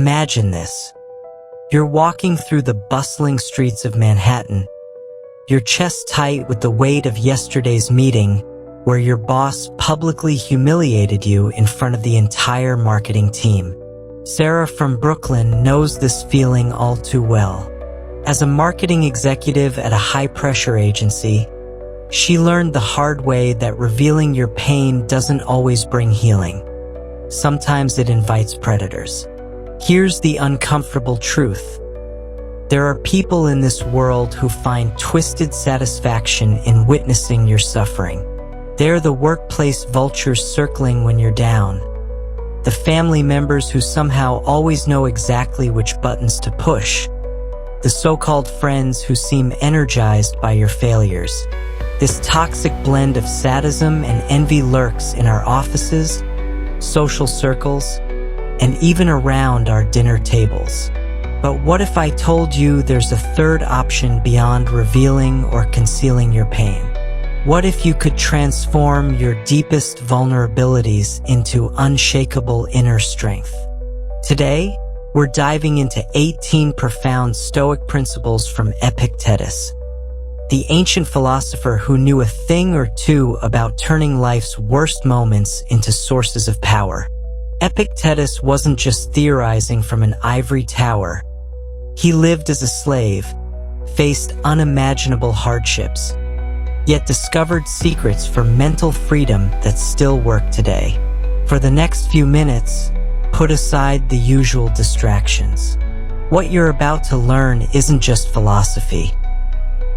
Imagine this. You're walking through the bustling streets of Manhattan, your chest tight with the weight of yesterday's meeting, where your boss publicly humiliated you in front of the entire marketing team. Sarah from Brooklyn knows this feeling all too well. As a marketing executive at a high-pressure agency, she learned the hard way that revealing your pain doesn't always bring healing. Sometimes it invites predators. Here's the uncomfortable truth. There are people in this world who find twisted satisfaction in witnessing your suffering. They're the workplace vultures circling when you're down. The family members who somehow always know exactly which buttons to push. The so-called friends who seem energized by your failures. This toxic blend of sadism and envy lurks in our offices, social circles, and even around our dinner tables. But what if I told you there's a third option beyond revealing or concealing your pain? What if you could transform your deepest vulnerabilities into unshakable inner strength? Today, we're diving into 18 profound Stoic principles from Epictetus, the ancient philosopher who knew a thing or two about turning life's worst moments into sources of power. Epictetus wasn't just theorizing from an ivory tower. He lived as a slave, faced unimaginable hardships, yet discovered secrets for mental freedom that still work today. For the next few minutes, put aside the usual distractions. What you're about to learn isn't just philosophy.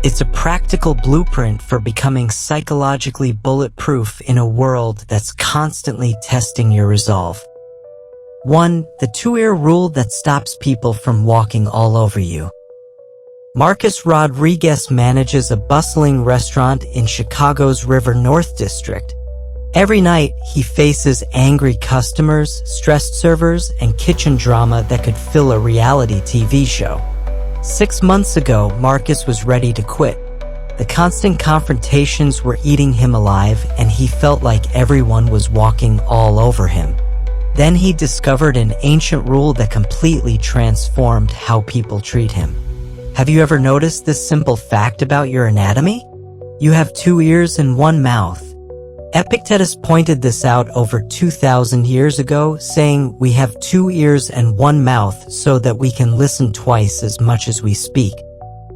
It's a practical blueprint for becoming psychologically bulletproof in a world that's constantly testing your resolve. 1. The two-ear rule that stops people from walking all over you. Marcus Rodriguez manages a bustling restaurant in Chicago's River North District. Every night, he faces angry customers, stressed servers, and kitchen drama that could fill a reality TV show. 6 months ago, Marcus was ready to quit. The constant confrontations were eating him alive, and he felt like everyone was walking all over him. Then he discovered an ancient rule that completely transformed how people treat him. Have you ever noticed this simple fact about your anatomy? You have 2 ears and 1 mouth. Epictetus pointed this out over 2,000 years ago, saying we have 2 ears and 1 mouth so that we can listen twice as much as we speak.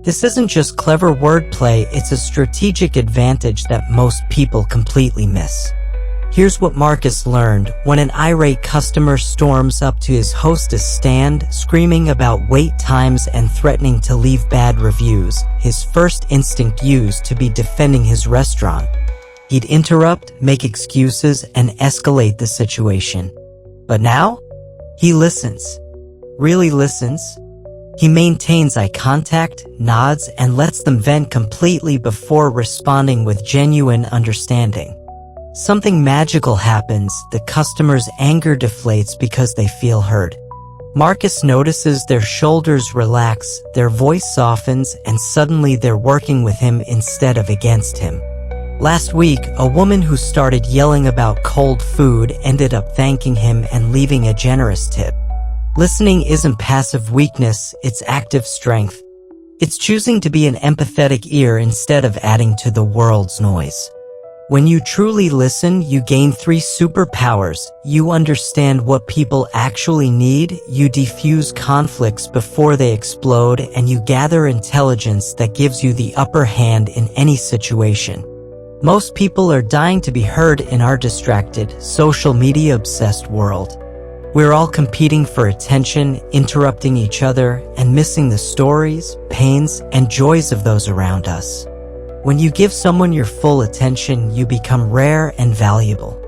This isn't just clever wordplay, it's a strategic advantage that most people completely miss. Here's what Marcus learned. When an irate customer storms up to his hostess stand, screaming about wait times and threatening to leave bad reviews, his first instinct used to be defending his restaurant. He'd interrupt, make excuses, and escalate the situation. But now, he listens. Really listens. He maintains eye contact, nods, and lets them vent completely before responding with genuine understanding. Something magical happens. The customer's anger deflates because they feel heard. Marcus notices their shoulders relax, their voice softens, and suddenly they're working with him instead of against him. Last week, a woman who started yelling about cold food ended up thanking him and leaving a generous tip. Listening isn't passive weakness, it's active strength. It's choosing to be an empathetic ear instead of adding to the world's noise. When you truly listen, you gain 3 superpowers. You understand what people actually need, you defuse conflicts before they explode, and you gather intelligence that gives you the upper hand in any situation. Most people are dying to be heard in our distracted, social media-obsessed world. We're all competing for attention, interrupting each other, and missing the stories, pains, and joys of those around us. When you give someone your full attention, you become rare and valuable.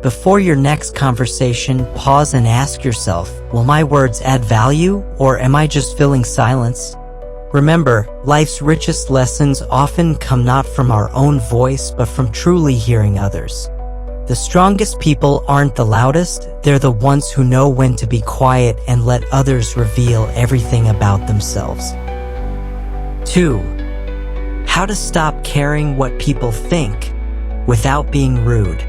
Before your next conversation, pause and ask yourself, will my words add value, or am I just filling silence? Remember, life's richest lessons often come not from our own voice, but from truly hearing others. The strongest people aren't the loudest, they're the ones who know when to be quiet and let others reveal everything about themselves. 2. How to stop caring what people think without being rude.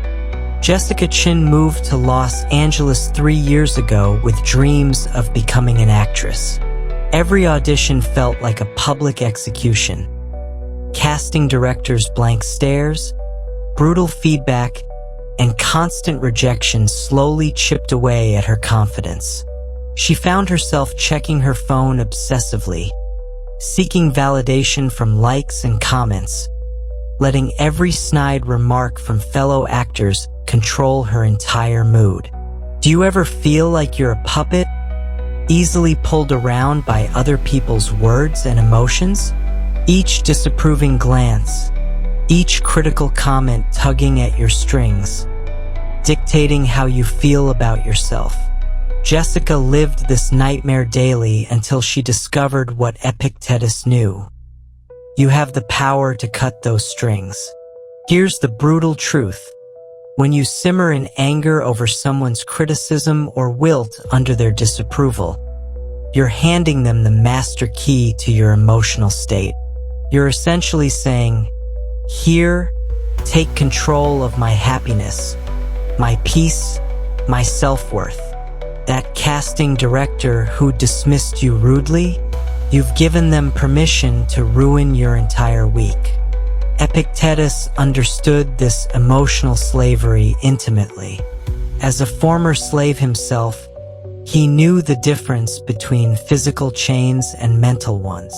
Jessica Chin moved to Los Angeles 3 years ago with dreams of becoming an actress. Every audition felt like a public execution. Casting directors' blank stares, brutal feedback, and constant rejection slowly chipped away at her confidence. She found herself checking her phone obsessively, seeking validation from likes and comments, letting every snide remark from fellow actors control her entire mood. Do you ever feel like you're a puppet, easily pulled around by other people's words and emotions? Each disapproving glance, each critical comment tugging at your strings, dictating how you feel about yourself. Jessica lived this nightmare daily until she discovered what Epictetus knew. You have the power to cut those strings. Here's the brutal truth. When you simmer in anger over someone's criticism or wilt under their disapproval, you're handing them the master key to your emotional state. You're essentially saying, "Here, take control of my happiness, my peace, my self-worth." That casting director who dismissed you rudely, you've given them permission to ruin your entire week. Epictetus understood this emotional slavery intimately. As a former slave himself, he knew the difference between physical chains and mental ones.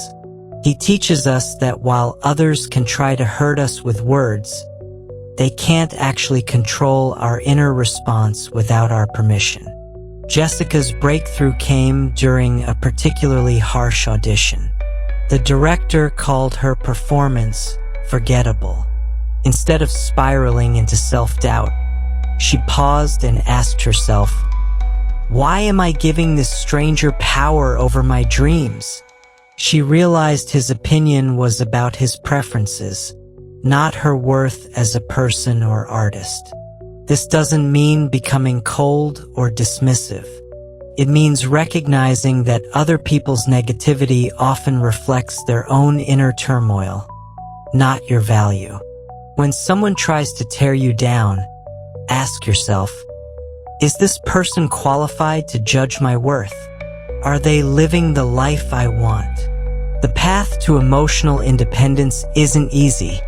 He teaches us that while others can try to hurt us with words, they can't actually control our inner response without our permission. Jessica's breakthrough came during a particularly harsh audition. The director called her performance forgettable. Instead of spiraling into self-doubt, she paused and asked herself, "Why am I giving this stranger power over my dreams?" She realized his opinion was about his preferences, not her worth as a person or artist. This doesn't mean becoming cold or dismissive. It means recognizing that other people's negativity often reflects their own inner turmoil, not your value. When someone tries to tear you down, ask yourself, is this person qualified to judge my worth? Are they living the life I want? The path to emotional independence isn't easy.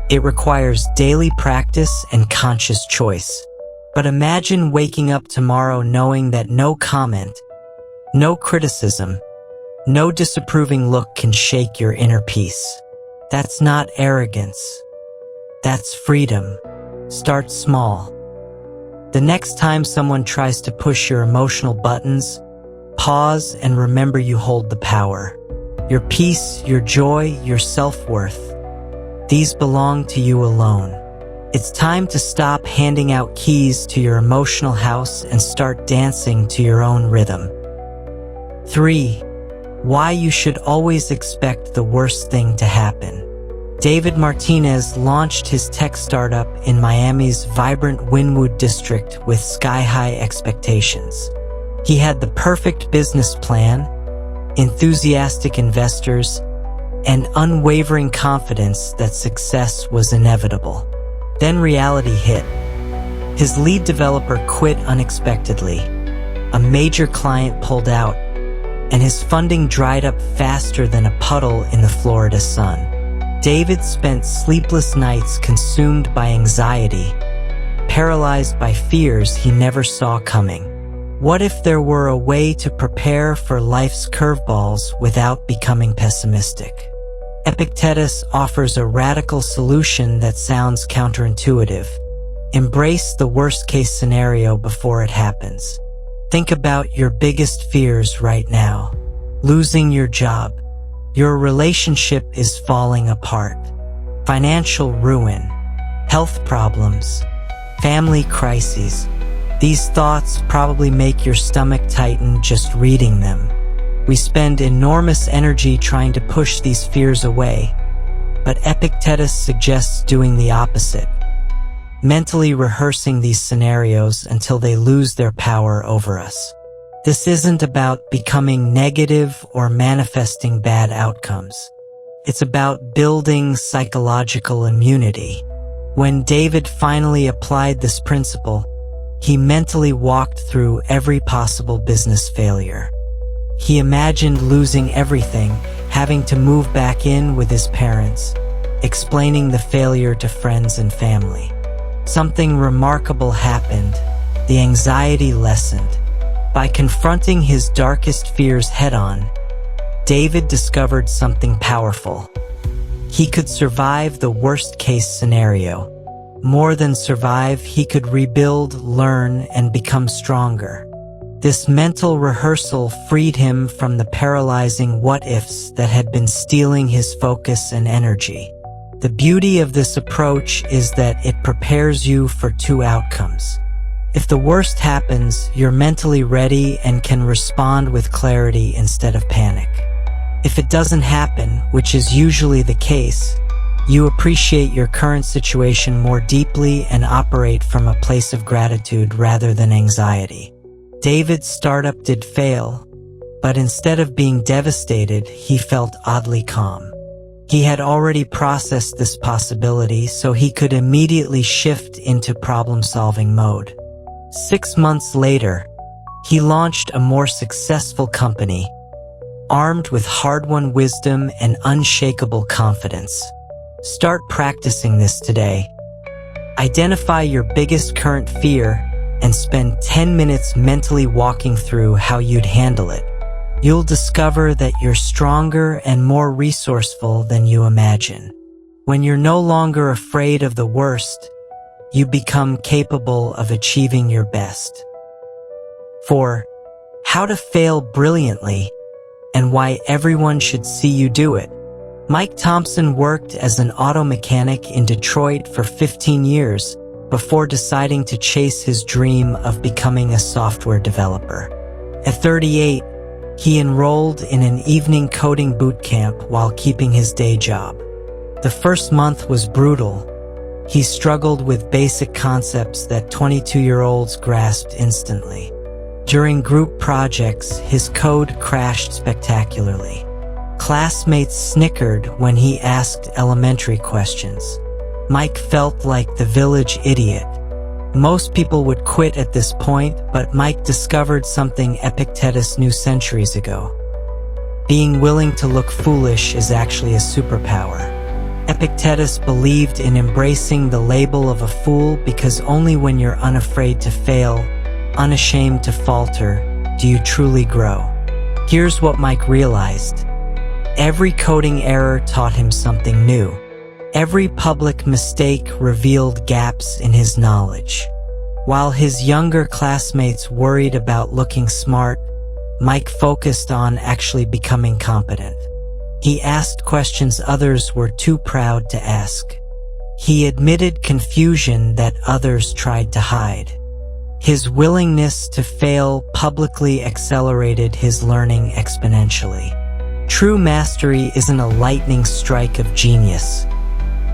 It requires daily practice and conscious choice. But imagine waking up tomorrow knowing that no comment, no criticism, no disapproving look can shake your inner peace. That's not arrogance. That's freedom. Start small. The next time someone tries to push your emotional buttons, pause and remember you hold the power. Your peace, your joy, your self-worth. These belong to you alone. It's time to stop handing out keys to your emotional house and start dancing to your own rhythm. 3. Why you should always expect the worst thing to happen. David Martinez launched his tech startup in Miami's vibrant Wynwood district with sky-high expectations. He had the perfect business plan, enthusiastic investors, and unwavering confidence that success was inevitable. Then reality hit. His lead developer quit unexpectedly. A major client pulled out, and his funding dried up faster than a puddle in the Florida sun. David spent sleepless nights consumed by anxiety, paralyzed by fears he never saw coming. What if there were a way to prepare for life's curveballs without becoming pessimistic? Epictetus offers a radical solution that sounds counterintuitive. Embrace the worst-case scenario before it happens. Think about your biggest fears right now. Losing your job. Your relationship is falling apart. Financial ruin. Health problems. Family crises. These thoughts probably make your stomach tighten just reading them. We spend enormous energy trying to push these fears away, but Epictetus suggests doing the opposite, mentally rehearsing these scenarios until they lose their power over us. This isn't about becoming negative or manifesting bad outcomes. It's about building psychological immunity. When David finally applied this principle, he mentally walked through every possible business failure. He imagined losing everything, having to move back in with his parents, explaining the failure to friends and family. Something remarkable happened. The anxiety lessened. By confronting his darkest fears head-on, David discovered something powerful. He could survive the worst-case scenario. More than survive, he could rebuild, learn, and become stronger. This mental rehearsal freed him from the paralyzing what-ifs that had been stealing his focus and energy. The beauty of this approach is that it prepares you for two outcomes. If the worst happens, you're mentally ready and can respond with clarity instead of panic. If it doesn't happen, which is usually the case, you appreciate your current situation more deeply and operate from a place of gratitude rather than anxiety. David's startup did fail, but instead of being devastated, he felt oddly calm. He had already processed this possibility, so he could immediately shift into problem-solving mode. 6 months later, he launched a more successful company, armed with hard-won wisdom and unshakable confidence. Start practicing this today. Identify your biggest current fear and spend 10 minutes mentally walking through how you'd handle it. You'll discover that you're stronger and more resourceful than you imagine. When you're no longer afraid of the worst, you become capable of achieving your best. 4. How to fail brilliantly and why everyone should see you do it. Mike Thompson worked as an auto mechanic in Detroit for 15 years before deciding to chase his dream of becoming a software developer. At 38, he enrolled in an evening coding boot camp while keeping his day job. The first month was brutal. He struggled with basic concepts that 22-year-olds grasped instantly. During group projects, his code crashed spectacularly. Classmates snickered when he asked elementary questions. Mike felt like the village idiot. Most people would quit at this point, but Mike discovered something Epictetus knew centuries ago. Being willing to look foolish is actually a superpower. Epictetus believed in embracing the label of a fool because only when you're unafraid to fail, unashamed to falter, do you truly grow. Here's what Mike realized. Every coding error taught him something new. Every public mistake revealed gaps in his knowledge. While his younger classmates worried about looking smart, Mike focused on actually becoming competent. He asked questions others were too proud to ask. He admitted confusion that others tried to hide. His willingness to fail publicly accelerated his learning exponentially. True mastery isn't a lightning strike of genius.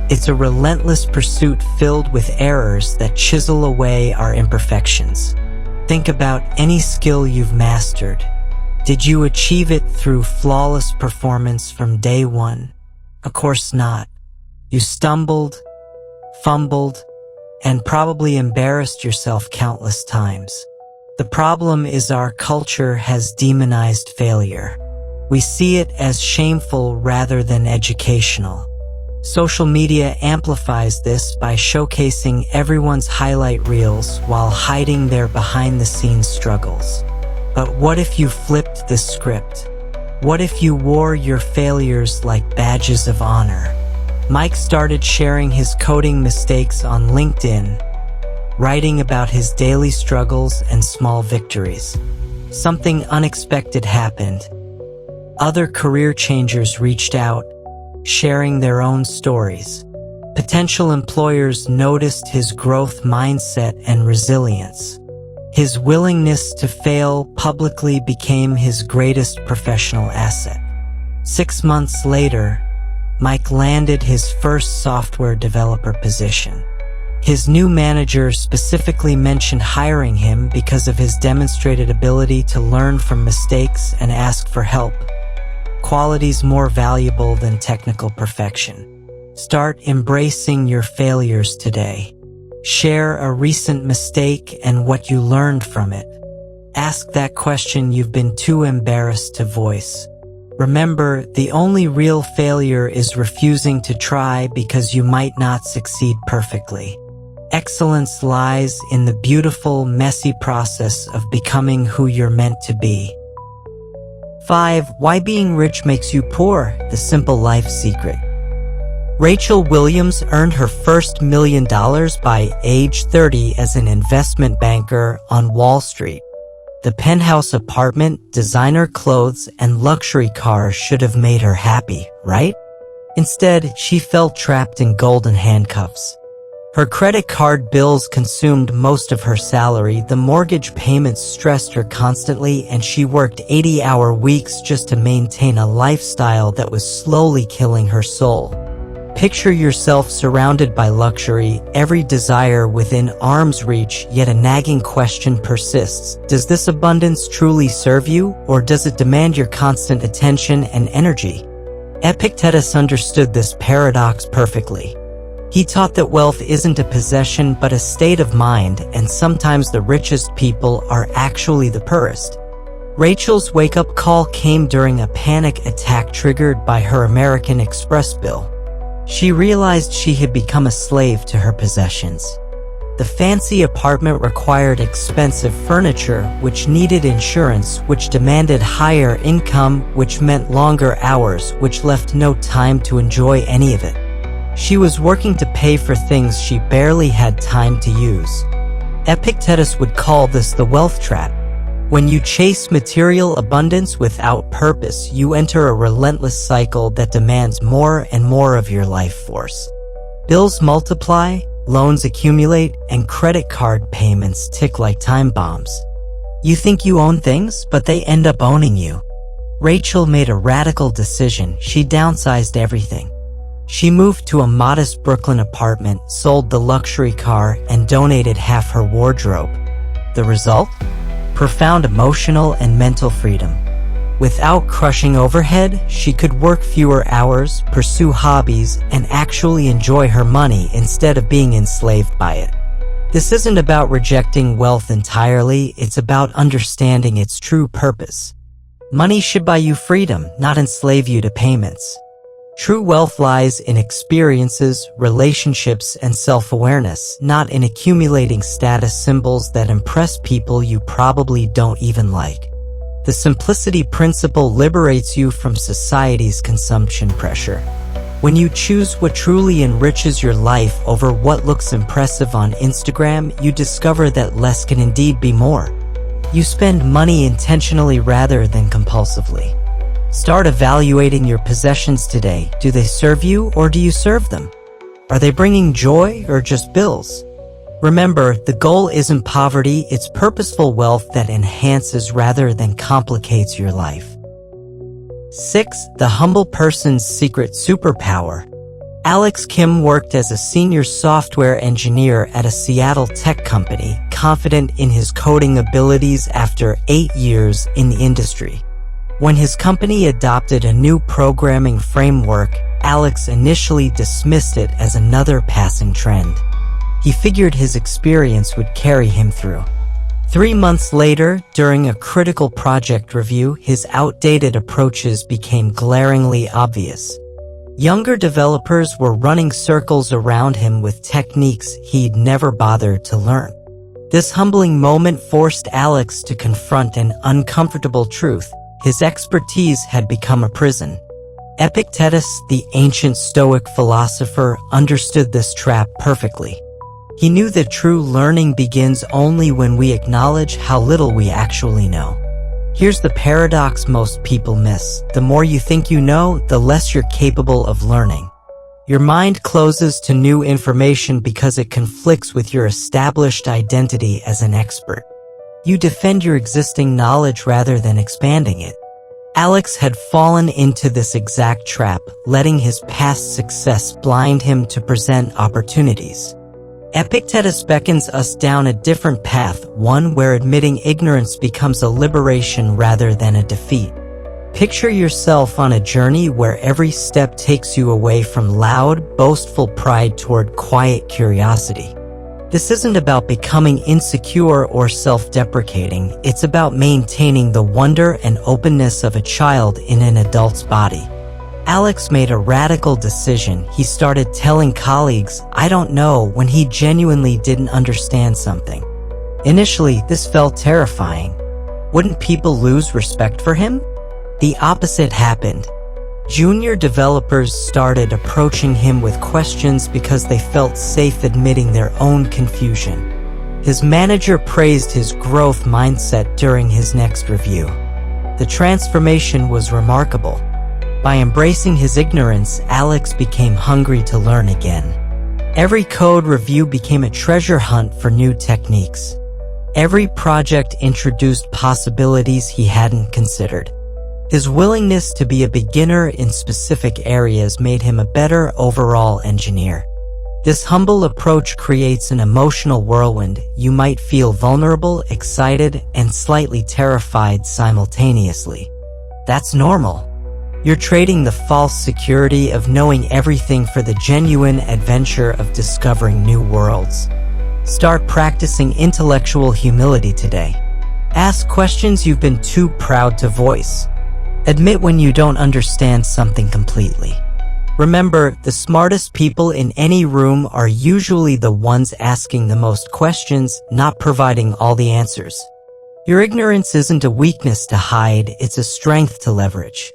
It's a relentless pursuit filled with errors that chisel away our imperfections. Think about any skill you've mastered. Did you achieve it through flawless performance from day one? Of course not. You stumbled, fumbled, and probably embarrassed yourself countless times. The problem is our culture has demonized failure. We see it as shameful rather than educational. Social media amplifies this by showcasing everyone's highlight reels while hiding their behind-the-scenes struggles. But what if you flipped the script? What if you wore your failures like badges of honor? Mike started sharing his coding mistakes on LinkedIn, writing about his daily struggles and small victories. Something unexpected happened. Other career changers reached out, sharing their own stories. Potential employers noticed his growth mindset and resilience. His willingness to fail publicly became his greatest professional asset. 6 months later, Mike landed his first software developer position. His new manager specifically mentioned hiring him because of his demonstrated ability to learn from mistakes and ask for help. Qualities more valuable than technical perfection. Start embracing your failures today. Share a recent mistake and what you learned from it. Ask that question you've been too embarrassed to voice. Remember, the only real failure is refusing to try because you might not succeed perfectly. Excellence lies in the beautiful, messy process of becoming who you're meant to be. 5. Why being rich makes you poor: the simple life secret. Rachel Williams earned her first $1 million by age 30 as an investment banker on Wall Street. The penthouse apartment, designer clothes, and luxury cars should have made her happy, right? Instead, she felt trapped in golden handcuffs. Her credit card bills consumed most of her salary, the mortgage payments stressed her constantly, and she worked 80-hour weeks just to maintain a lifestyle that was slowly killing her soul. Picture yourself surrounded by luxury, every desire within arm's reach, yet a nagging question persists. Does this abundance truly serve you, or does it demand your constant attention and energy? Epictetus understood this paradox perfectly. He taught that wealth isn't a possession but a state of mind, and sometimes the richest people are actually the poorest. Rachel's wake-up call came during a panic attack triggered by her American Express bill. She realized she had become a slave to her possessions. The fancy apartment required expensive furniture, which needed insurance, which demanded higher income, which meant longer hours, which left no time to enjoy any of it. She was working to pay for things she barely had time to use. Epictetus would call this the wealth trap. When you chase material abundance without purpose, you enter a relentless cycle that demands more and more of your life force. Bills multiply, loans accumulate, and credit card payments tick like time bombs. You think you own things, but they end up owning you. Rachel made a radical decision. She downsized everything. She moved to a modest Brooklyn apartment, sold the luxury car, and donated half her wardrobe. The result? Profound emotional and mental freedom. Without crushing overhead, she could work fewer hours, pursue hobbies, and actually enjoy her money instead of being enslaved by it. This isn't about rejecting wealth entirely, it's about understanding its true purpose. Money should buy you freedom, not enslave you to payments. True wealth lies in experiences, relationships, and self-awareness, not in accumulating status symbols that impress people you probably don't even like. The simplicity principle liberates you from society's consumption pressure. When you choose what truly enriches your life over what looks impressive on Instagram, you discover that less can indeed be more. You spend money intentionally rather than compulsively. Start evaluating your possessions today. Do they serve you, or do you serve them? Are they bringing joy or just bills? Remember, the goal isn't poverty, it's purposeful wealth that enhances rather than complicates your life. 6. The humble person's secret superpower. Alex Kim worked as a senior software engineer at a Seattle tech company, confident in his coding abilities after 8 years in the industry. When his company adopted a new programming framework, Alex initially dismissed it as another passing trend. He figured his experience would carry him through. 3 months later, during a critical project review, his outdated approaches became glaringly obvious. Younger developers were running circles around him with techniques he'd never bothered to learn. This humbling moment forced Alex to confront an uncomfortable truth. His expertise had become a prison. Epictetus, the ancient Stoic philosopher, understood this trap perfectly. He knew that true learning begins only when we acknowledge how little we actually know. Here's the paradox most people miss. The more you think you know, the less you're capable of learning. Your mind closes to new information because it conflicts with your established identity as an expert. You defend your existing knowledge rather than expanding it. Alex had fallen into this exact trap, letting his past success blind him to present opportunities. Epictetus beckons us down a different path, one where admitting ignorance becomes a liberation rather than a defeat. Picture yourself on a journey where every step takes you away from loud, boastful pride toward quiet curiosity. This isn't about becoming insecure or self-deprecating, it's about maintaining the wonder and openness of a child in an adult's body. Alex made a radical decision. He started telling colleagues, "I don't know," when he genuinely didn't understand something. Initially, this felt terrifying. Wouldn't people lose respect for him? The opposite happened. Junior developers started approaching him with questions because they felt safe admitting their own confusion. His manager praised his growth mindset during his next review. The transformation was remarkable. By embracing his ignorance, Alex became hungry to learn again. Every code review became a treasure hunt for new techniques. Every project introduced possibilities he hadn't considered. His willingness to be a beginner in specific areas made him a better overall engineer. This humble approach creates an emotional whirlwind. You might feel vulnerable, excited, and slightly terrified simultaneously. That's normal. You're trading the false security of knowing everything for the genuine adventure of discovering new worlds. Start practicing intellectual humility today. Ask questions you've been too proud to voice. Admit when you don't understand something completely. Remember, the smartest people in any room are usually the ones asking the most questions, not providing all the answers. Your ignorance isn't a weakness to hide, it's a strength to leverage.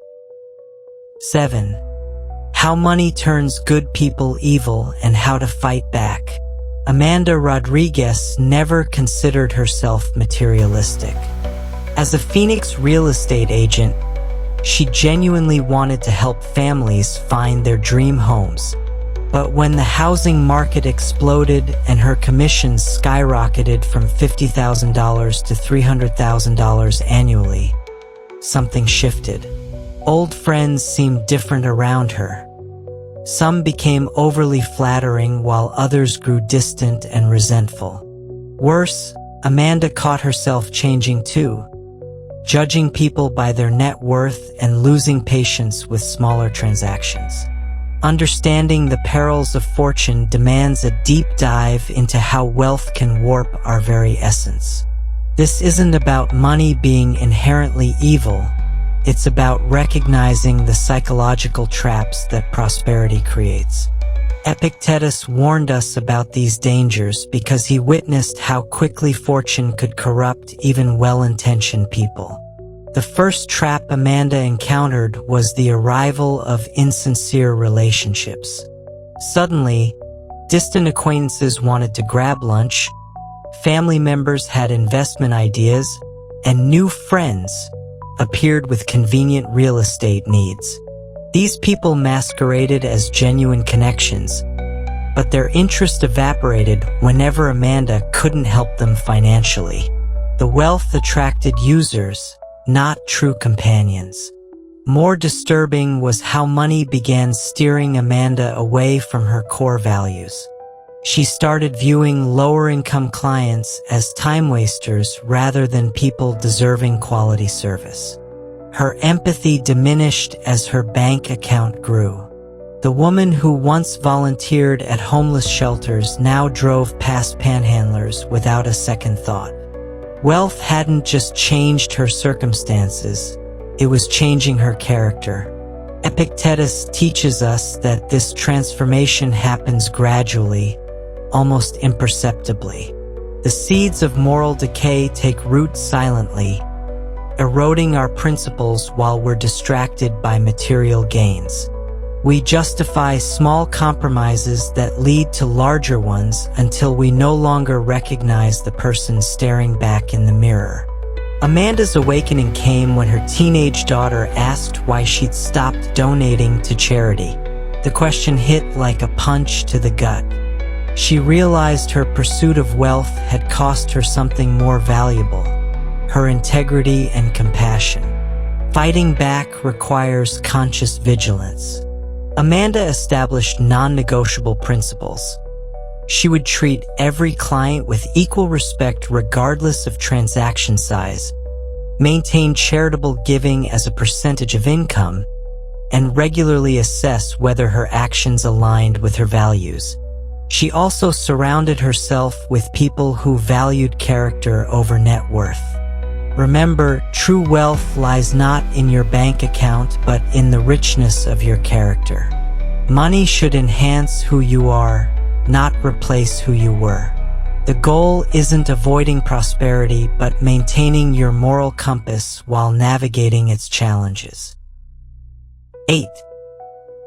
7. How money turns good people evil and how to fight back. Amanda Rodriguez never considered herself materialistic. As a Phoenix real estate agent, she genuinely wanted to help families find their dream homes. But when the housing market exploded and her commissions skyrocketed from $50,000 to $300,000 annually, something shifted. Old friends seemed different around her. Some became overly flattering while others grew distant and resentful. Worse, Amanda caught herself changing too, judging people by their net worth and losing patience with smaller transactions. Understanding the perils of fortune demands a deep dive into how wealth can warp our very essence. This isn't about money being inherently evil. It's about recognizing the psychological traps that prosperity creates. Epictetus warned us about these dangers because he witnessed how quickly fortune could corrupt even well-intentioned people. The first trap Amanda encountered was the arrival of insincere relationships. Suddenly, distant acquaintances wanted to grab lunch, family members had investment ideas, and new friends appeared with convenient real estate needs. These people masqueraded as genuine connections, but their interest evaporated whenever Amanda couldn't help them financially. The wealth attracted users, not true companions. More disturbing was how money began steering Amanda away from her core values. She started viewing lower-income clients as time wasters rather than people deserving quality service. Her empathy diminished as her bank account grew. The woman who once volunteered at homeless shelters now drove past panhandlers without a second thought. Wealth hadn't just changed her circumstances, it was changing her character. Epictetus teaches us that this transformation happens gradually, almost imperceptibly. The seeds of moral decay take root silently, eroding our principles while we're distracted by material gains. We justify small compromises that lead to larger ones until we no longer recognize the person staring back in the mirror. Amanda's awakening came when her teenage daughter asked why she'd stopped donating to charity. The question hit like a punch to the gut. She realized her pursuit of wealth had cost her something more valuable: her integrity and compassion. Fighting back requires conscious vigilance. Amanda established non-negotiable principles. She would treat every client with equal respect regardless of transaction size, maintain charitable giving as a percentage of income, and regularly assess whether her actions aligned with her values. She also surrounded herself with people who valued character over net worth. Remember, true wealth lies not in your bank account, but in the richness of your character. Money should enhance who you are, not replace who you were. The goal isn't avoiding prosperity, but maintaining your moral compass while navigating its challenges. 8.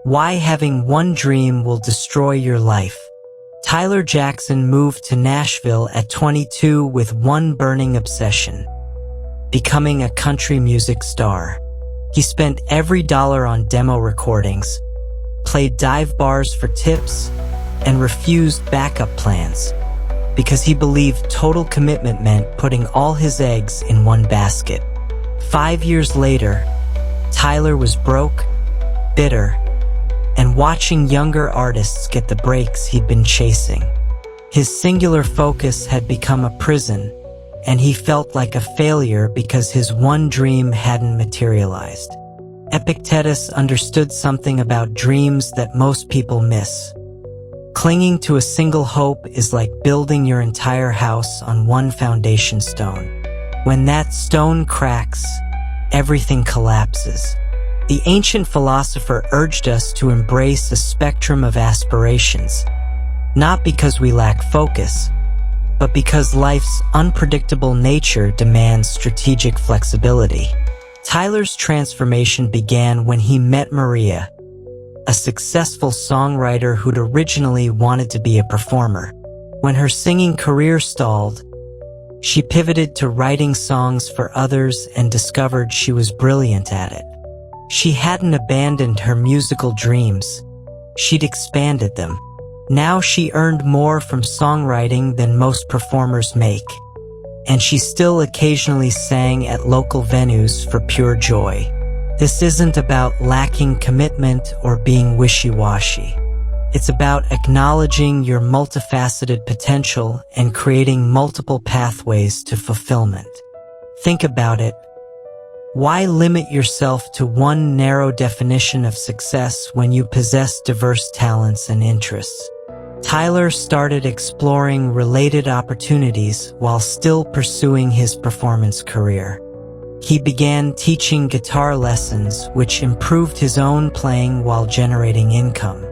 Why having one dream will destroy your life. Tyler Jackson moved to Nashville at 22 with one burning obsession: becoming a country music star. He spent every dollar on demo recordings, played dive bars for tips, and refused backup plans because he believed total commitment meant putting all his eggs in one basket. 5 years later, Tyler was broke, bitter, and watching younger artists get the breaks he'd been chasing. His singular focus had become a prison, and he felt like a failure because his one dream hadn't materialized. Epictetus understood something about dreams that most people miss. Clinging to a single hope is like building your entire house on one foundation stone. When that stone cracks, everything collapses. The ancient philosopher urged us to embrace a spectrum of aspirations, not because we lack focus, but because life's unpredictable nature demands strategic flexibility. Tyler's transformation began when he met Maria, a successful songwriter who'd originally wanted to be a performer. When her singing career stalled, she pivoted to writing songs for others and discovered she was brilliant at it. She hadn't abandoned her musical dreams, she'd expanded them. Now she earned more from songwriting than most performers make, and she still occasionally sang at local venues for pure joy. This isn't about lacking commitment or being wishy-washy. It's about acknowledging your multifaceted potential and creating multiple pathways to fulfillment. Think about it. Why limit yourself to one narrow definition of success when you possess diverse talents and interests? Tyler started exploring related opportunities while still pursuing his performance career. He began teaching guitar lessons, which improved his own playing while generating income.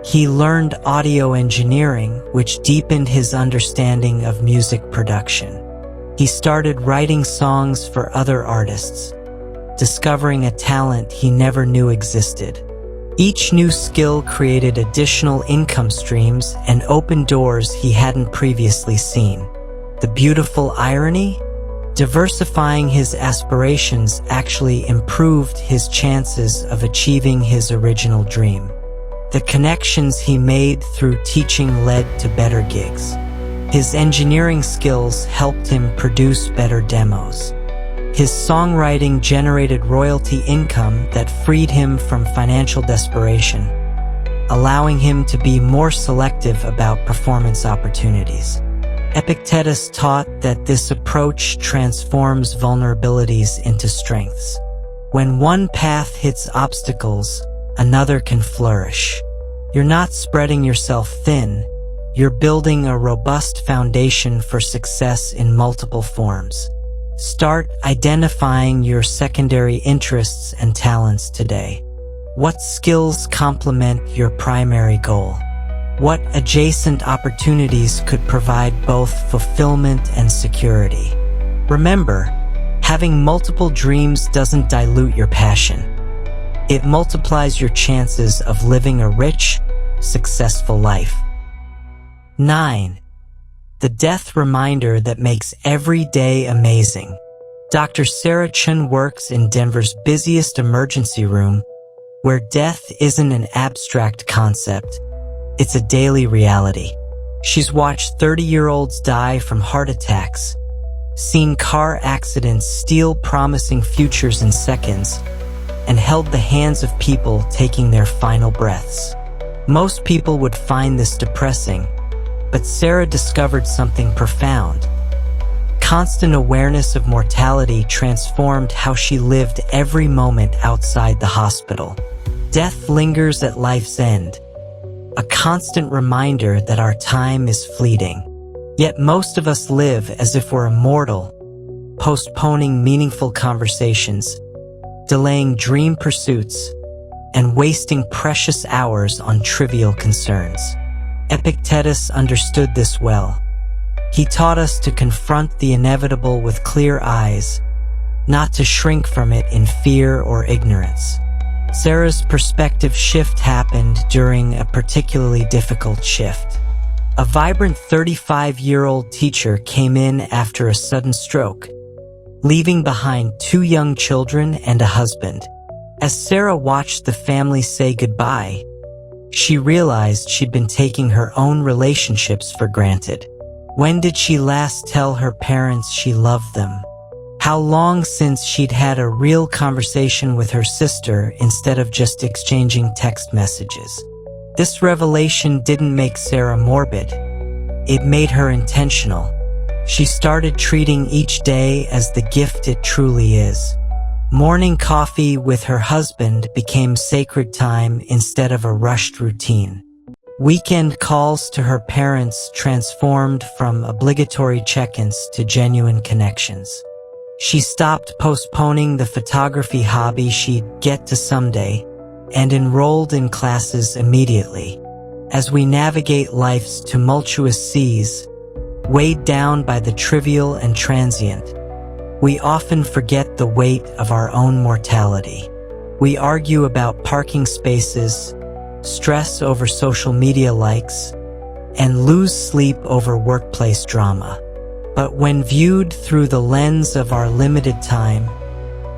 He learned audio engineering, which deepened his understanding of music production. He started writing songs for other artists, discovering a talent he never knew existed. Each new skill created additional income streams and opened doors he hadn't previously seen. The beautiful irony? Diversifying his aspirations actually improved his chances of achieving his original dream. The connections he made through teaching led to better gigs. His engineering skills helped him produce better demos. His songwriting generated royalty income that freed him from financial desperation, allowing him to be more selective about performance opportunities. Epictetus taught that this approach transforms vulnerabilities into strengths. When one path hits obstacles, another can flourish. You're not spreading yourself thin, you're building a robust foundation for success in multiple forms. Start identifying your secondary interests and talents today. What skills complement your primary goal? What adjacent opportunities could provide both fulfillment and security? Remember, having multiple dreams doesn't dilute your passion. It multiplies your chances of living a rich, successful life. 9. The death reminder that makes every day amazing. Dr. Sarah Chun works in Denver's busiest emergency room, where death isn't an abstract concept, it's a daily reality. She's watched 30-year-olds die from heart attacks, seen car accidents steal promising futures in seconds, and held the hands of people taking their final breaths. Most people would find this depressing, but Sarah discovered something profound. constant awareness of mortality transformed how she lived every moment outside the hospital. Death lingers at life's end, a constant reminder that our time is fleeting. Yet most of us live as if we're immortal, postponing meaningful conversations, delaying dream pursuits, and wasting precious hours on trivial concerns. Epictetus understood this well. He taught us to confront the inevitable with clear eyes, not to shrink from it in fear or ignorance. Sarah's perspective shift happened during a particularly difficult shift. A vibrant 35-year-old teacher came in after a sudden stroke, leaving behind 2 young children and a husband. As Sarah watched the family say goodbye, she realized she'd been taking her own relationships for granted. When did she last tell her parents she loved them? How long since she'd had a real conversation with her sister instead of just exchanging text messages? This revelation didn't make Sarah morbid. It made her intentional. She started treating each day as the gift it truly is. Morning coffee with her husband became sacred time instead of a rushed routine. Weekend calls to her parents transformed from obligatory check-ins to genuine connections. She stopped postponing the photography hobby she'd get to someday and enrolled in classes immediately. As we navigate life's tumultuous seas, weighed down by the trivial and transient, we often forget the weight of our own mortality. We argue about parking spaces, stress over social media likes, and lose sleep over workplace drama. But when viewed through the lens of our limited time,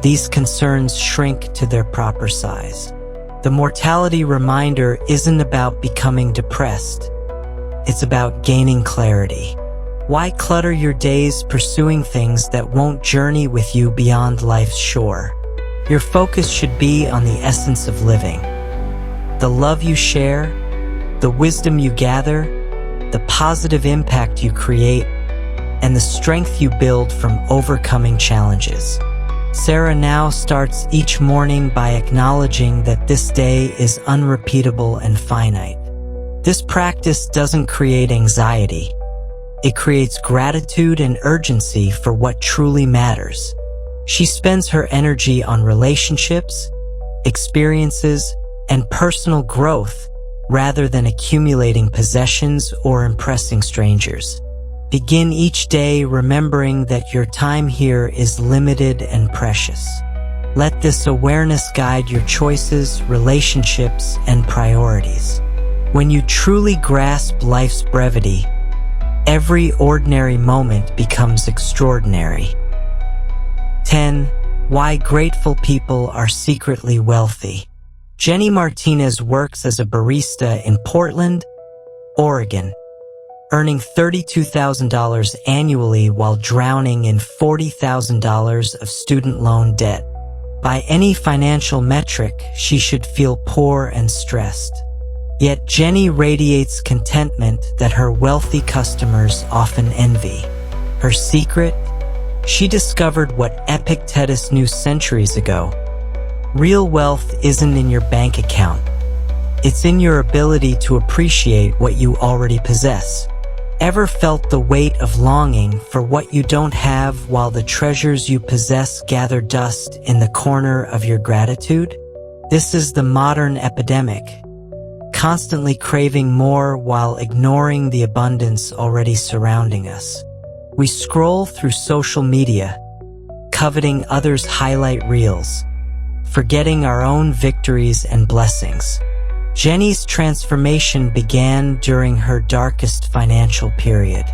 these concerns shrink to their proper size. The mortality reminder isn't about becoming depressed. It's about gaining clarity. Why clutter your days pursuing things that won't journey with you beyond life's shore? Your focus should be on the essence of living. The love you share, the wisdom you gather, the positive impact you create, and the strength you build from overcoming challenges. Sarah now starts each morning by acknowledging that this day is unrepeatable and finite. This practice doesn't create anxiety. It creates gratitude and urgency for what truly matters. She spends her energy on relationships, experiences, and personal growth rather than accumulating possessions or impressing strangers. Begin each day remembering that your time here is limited and precious. Let this awareness guide your choices, relationships, and priorities. When you truly grasp life's brevity, every ordinary moment becomes extraordinary. 10. Why grateful people are secretly wealthy. Jenny Martinez works as a barista in Portland, Oregon, earning $32,000 annually while drowning in $40,000 of student loan debt. By any financial metric, she should feel poor and stressed. Yet Jenny radiates contentment that her wealthy customers often envy. Her secret? She discovered what Epictetus knew centuries ago. Real wealth isn't in your bank account. It's in your ability to appreciate what you already possess. Ever felt the weight of longing for what you don't have while the treasures you possess gather dust in the corner of your gratitude? This is the modern epidemic, constantly craving more while ignoring the abundance already surrounding us. We scroll through social media, coveting others' highlight reels, forgetting our own victories and blessings. Jenny's transformation began during her darkest financial period.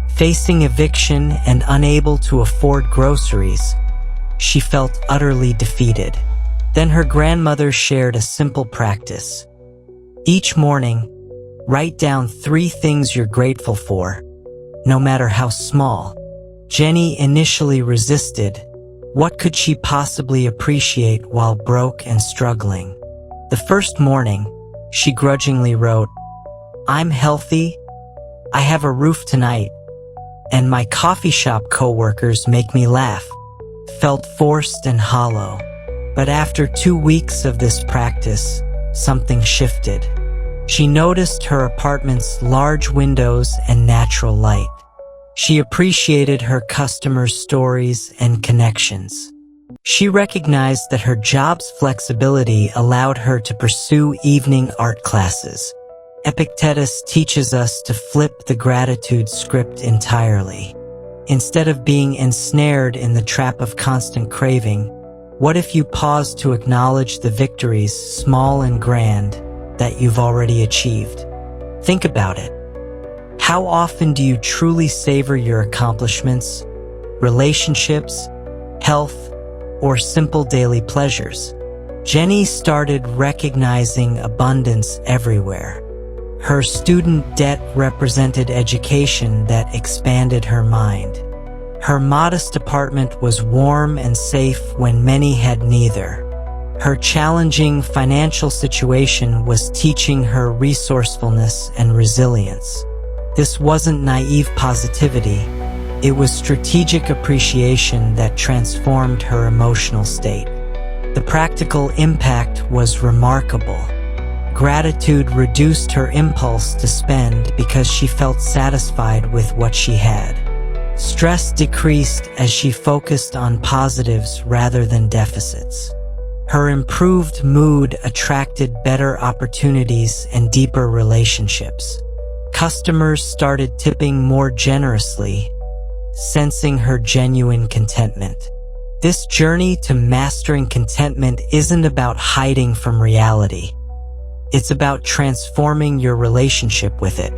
Facing eviction and unable to afford groceries, she felt utterly defeated. Then her grandmother shared a simple practice. Each morning, write down 3 things you're grateful for, no matter how small. Jenny initially resisted. What could she possibly appreciate while broke and struggling? The first morning, she grudgingly wrote, "I'm healthy, I have a roof tonight, and my coffee shop coworkers make me laugh. Felt forced and hollow. But after 2 weeks of this practice, something shifted. She noticed her apartment's large windows and natural light. She appreciated her customers' stories and connections. She recognized that her job's flexibility allowed her to pursue evening art classes. Epictetus teaches us to flip the gratitude script entirely. Instead of being ensnared in the trap of constant craving, what if you pause to acknowledge the victories, small and grand, that you've already achieved? Think about it. How often do you truly savor your accomplishments, relationships, health, or simple daily pleasures? Jenny started recognizing abundance everywhere. Her student debt represented education that expanded her mind. Her modest apartment was warm and safe when many had neither. Her challenging financial situation was teaching her resourcefulness and resilience. This wasn't naive positivity. It was strategic appreciation that transformed her emotional state. The practical impact was remarkable. Gratitude reduced her impulse to spend because she felt satisfied with what she had. Stress decreased as she focused on positives rather than deficits. Her improved mood attracted better opportunities and deeper relationships. Customers started tipping more generously, sensing her genuine contentment. This journey to mastering contentment isn't about hiding from reality. It's about transforming your relationship with it.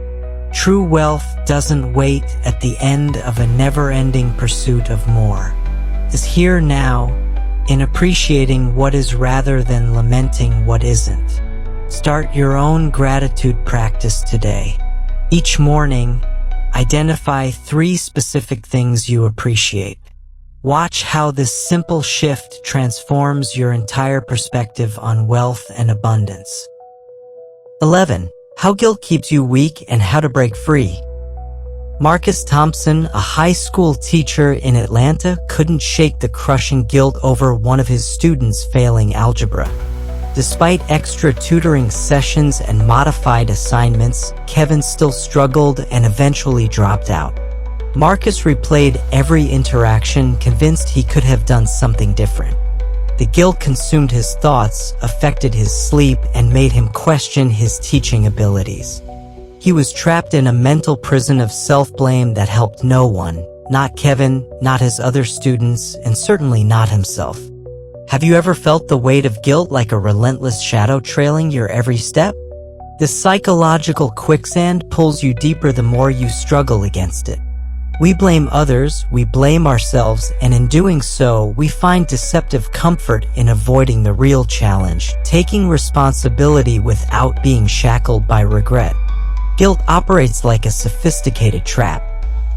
True wealth doesn't wait at the end of a never-ending pursuit of more. It's here now, in appreciating what is rather than lamenting what isn't. Start your own gratitude practice today. Each morning, identify 3 specific things you appreciate. Watch how this simple shift transforms your entire perspective on wealth and abundance. 11. How guilt keeps you weak and how to break free. Marcus Thompson, a high school teacher in Atlanta, couldn't shake the crushing guilt over one of his students failing algebra. Despite extra tutoring sessions and modified assignments, Kevin still struggled and eventually dropped out. Marcus replayed every interaction, convinced he could have done something different. The guilt consumed his thoughts, affected his sleep, and made him question his teaching abilities. He was trapped in a mental prison of self-blame that helped no one, not Kevin, not his other students, and certainly not himself. Have you ever felt the weight of guilt like a relentless shadow trailing your every step? This psychological quicksand pulls you deeper the more you struggle against it. We blame others, we blame ourselves, and in doing so, we find deceptive comfort in avoiding the real challenge, taking responsibility without being shackled by regret. Guilt operates like a sophisticated trap.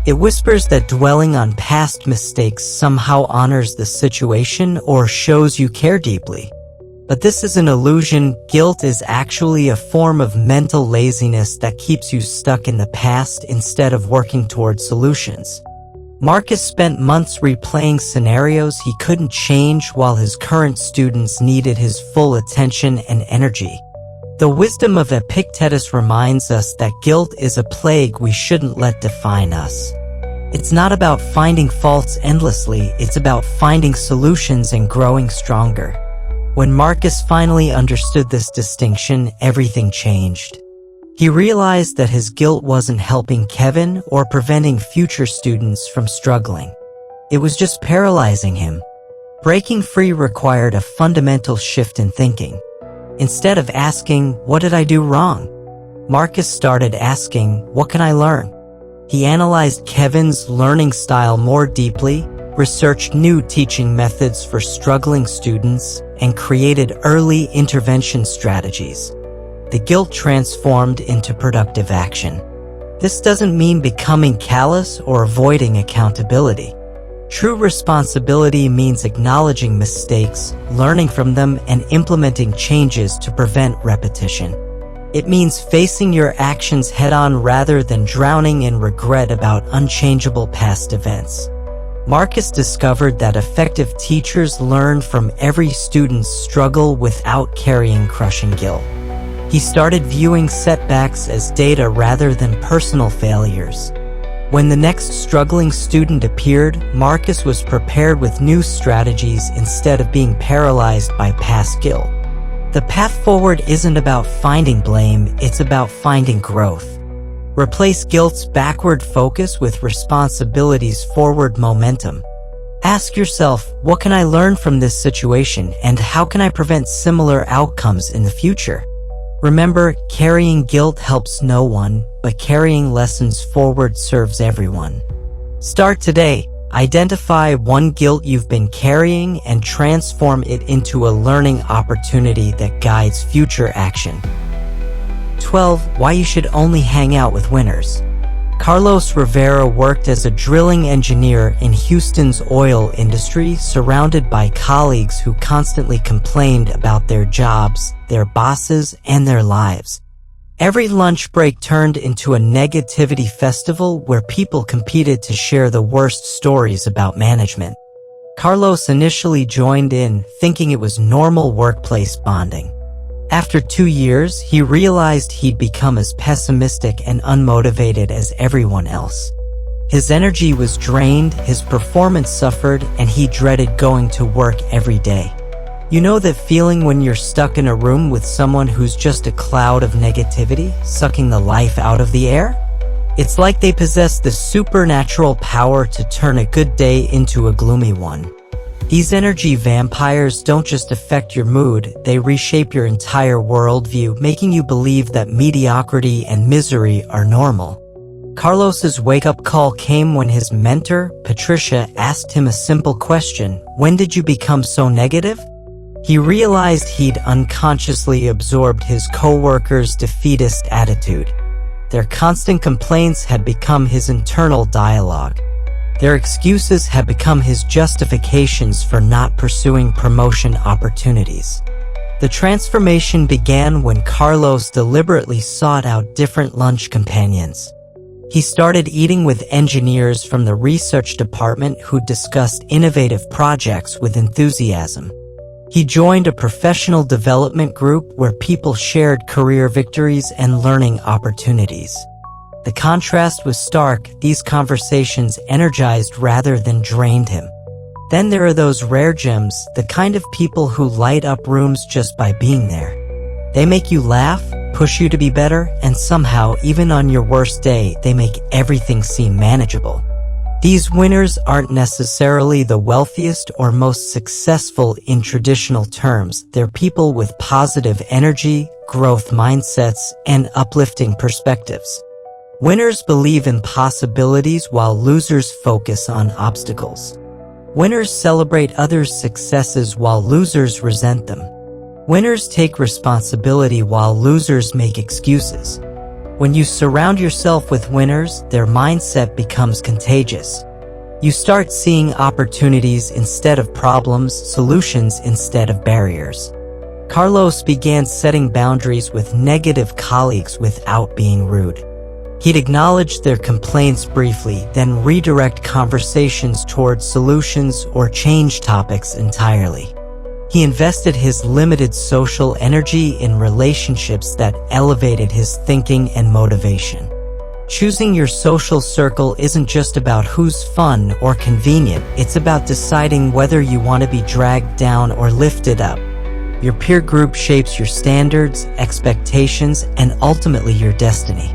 It whispers that dwelling on past mistakes somehow honors the situation or shows you care deeply. But this is an illusion. Guilt is actually a form of mental laziness that keeps you stuck in the past instead of working towards solutions. Marcus spent months replaying scenarios he couldn't change while his current students needed his full attention and energy. The wisdom of Epictetus reminds us that guilt is a plague we shouldn't let define us. It's not about finding faults endlessly, it's about finding solutions and growing stronger. When Marcus finally understood this distinction, everything changed. He realized that his guilt wasn't helping Kevin or preventing future students from struggling. It was just paralyzing him. Breaking free required a fundamental shift in thinking. Instead of asking, "What did I do wrong?" Marcus started asking, "What can I learn?" He analyzed Kevin's learning style more deeply, researched new teaching methods for struggling students, and created early intervention strategies. The guilt transformed into productive action. This doesn't mean becoming callous or avoiding accountability. True responsibility means acknowledging mistakes, learning from them, and implementing changes to prevent repetition. It means facing your actions head-on rather than drowning in regret about unchangeable past events. Marcus discovered that effective teachers learn from every student's struggle without carrying crushing guilt. He started viewing setbacks as data rather than personal failures. When the next struggling student appeared, Marcus was prepared with new strategies instead of being paralyzed by past guilt. The path forward isn't about finding blame, it's about finding growth. Replace guilt's backward focus with responsibility's forward momentum. Ask yourself, what can I learn from this situation, and how can I prevent similar outcomes in the future? Remember, carrying guilt helps no one, but carrying lessons forward serves everyone. Start today. Identify one guilt you've been carrying and transform it into a learning opportunity that guides future action. 12. Why you should only hang out with winners. Carlos Rivera worked as a drilling engineer in Houston's oil industry, surrounded by colleagues who constantly complained about their jobs, their bosses, and their lives. Every lunch break turned into a negativity festival where people competed to share the worst stories about management. Carlos initially joined in, thinking it was normal workplace bonding. After 2 years, he realized he'd become as pessimistic and unmotivated as everyone else. His energy was drained, his performance suffered, and he dreaded going to work every day. You know that feeling when you're stuck in a room with someone who's just a cloud of negativity, sucking the life out of the air? It's like they possess the supernatural power to turn a good day into a gloomy one. These energy vampires don't just affect your mood, they reshape your entire worldview, making you believe that mediocrity and misery are normal. Carlos's wake-up call came when his mentor, Patricia, asked him a simple question: when did you become so negative? He realized he'd unconsciously absorbed his coworkers' defeatist attitude. Their constant complaints had become his internal dialogue. Their excuses had become his justifications for not pursuing promotion opportunities. The transformation began when Carlos deliberately sought out different lunch companions. He started eating with engineers from the research department who discussed innovative projects with enthusiasm. He joined a professional development group where people shared career victories and learning opportunities. The contrast was stark. These conversations energized rather than drained him. Then there are those rare gems, the kind of people who light up rooms just by being there. They make you laugh, push you to be better, and somehow, even on your worst day, they make everything seem manageable. These winners aren't necessarily the wealthiest or most successful in traditional terms. They're people with positive energy, growth mindsets, and uplifting perspectives. Winners believe in possibilities while losers focus on obstacles. Winners celebrate others' successes while losers resent them. Winners take responsibility while losers make excuses. When you surround yourself with winners, their mindset becomes contagious. You start seeing opportunities instead of problems, solutions instead of barriers. Carlos began setting boundaries with negative colleagues without being rude. He'd acknowledge their complaints briefly, then redirect conversations towards solutions or change topics entirely. He invested his limited social energy in relationships that elevated his thinking and motivation. Choosing your social circle isn't just about who's fun or convenient, it's about deciding whether you want to be dragged down or lifted up. Your peer group shapes your standards, expectations, and ultimately your destiny.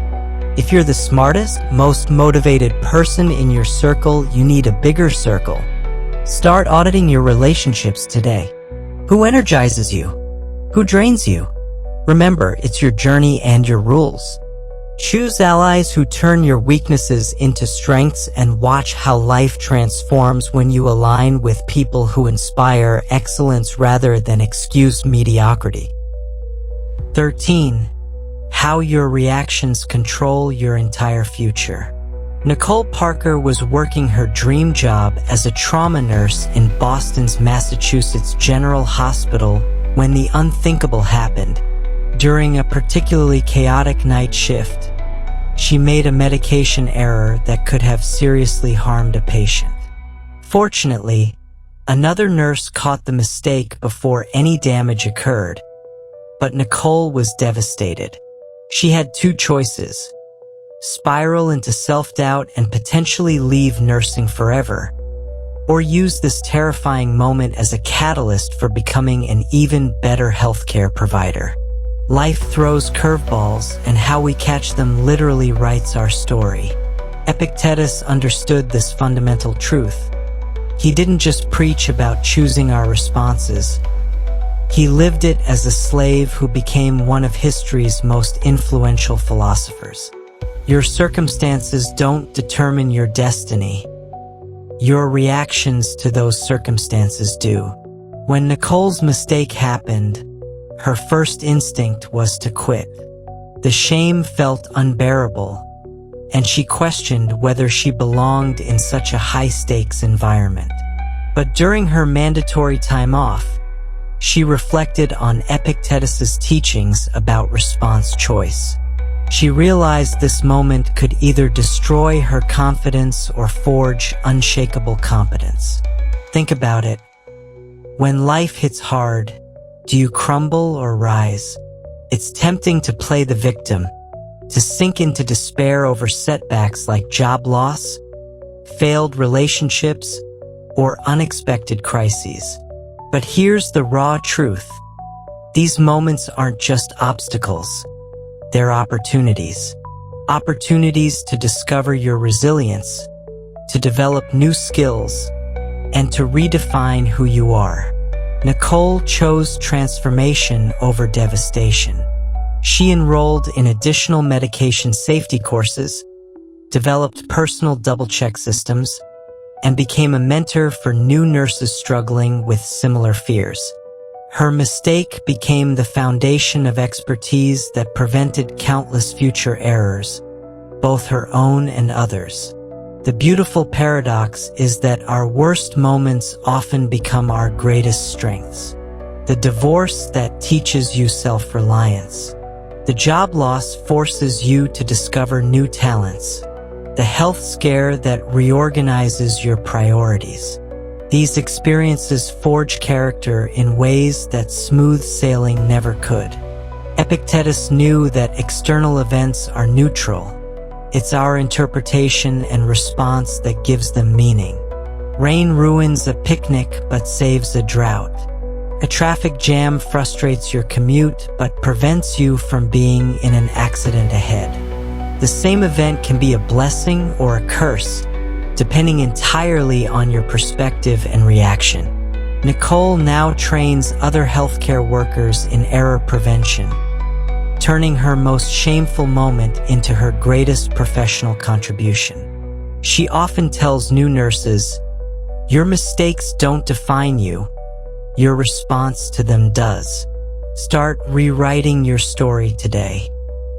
If you're the smartest, most motivated person in your circle, you need a bigger circle. Start auditing your relationships today. Who energizes you? Who drains you? Remember, it's your journey and your rules. Choose allies who turn your weaknesses into strengths and watch how life transforms when you align with people who inspire excellence rather than excuse mediocrity. 13. How your reactions control your entire future. Nicole Parker was working her dream job as a trauma nurse in Boston's Massachusetts General Hospital when the unthinkable happened. During a particularly chaotic night shift, she made a medication error that could have seriously harmed a patient. Fortunately, another nurse caught the mistake before any damage occurred, but Nicole was devastated. She had two choices: spiral into self-doubt and potentially leave nursing forever, or use this terrifying moment as a catalyst for becoming an even better healthcare provider. Life throws curveballs, and how we catch them literally writes our story. Epictetus understood this fundamental truth. He didn't just preach about choosing our responses. He lived it as a slave who became one of history's most influential philosophers. Your circumstances don't determine your destiny. Your reactions to those circumstances do. When Nicole's mistake happened, her first instinct was to quit. The shame felt unbearable, and she questioned whether she belonged in such a high-stakes environment. But during her mandatory time off, she reflected on Epictetus's teachings about response choice. She realized this moment could either destroy her confidence or forge unshakable competence. Think about it. When life hits hard, do you crumble or rise? It's tempting to play the victim, to sink into despair over setbacks like job loss, failed relationships, or unexpected crises. But here's the raw truth. These moments aren't just obstacles. They're opportunities. Opportunities to discover your resilience, to develop new skills, and to redefine who you are. Nicole chose transformation over devastation. She enrolled in additional medication safety courses, developed personal double-check systems, and became a mentor for new nurses struggling with similar fears. Her mistake became the foundation of expertise that prevented countless future errors, both her own and others. The beautiful paradox is that our worst moments often become our greatest strengths. The divorce that teaches you self-reliance. The job loss forces you to discover new talents. The health scare that reorganizes your priorities. These experiences forge character in ways that smooth sailing never could. Epictetus knew that external events are neutral. It's our interpretation and response that gives them meaning. Rain ruins a picnic but saves a drought. A traffic jam frustrates your commute but prevents you from being in an accident ahead. The same event can be a blessing or a curse, depending entirely on your perspective and reaction. Nicole now trains other healthcare workers in error prevention, turning her most shameful moment into her greatest professional contribution. She often tells new nurses, "Your mistakes don't define you. Your response to them does." Start rewriting your story today.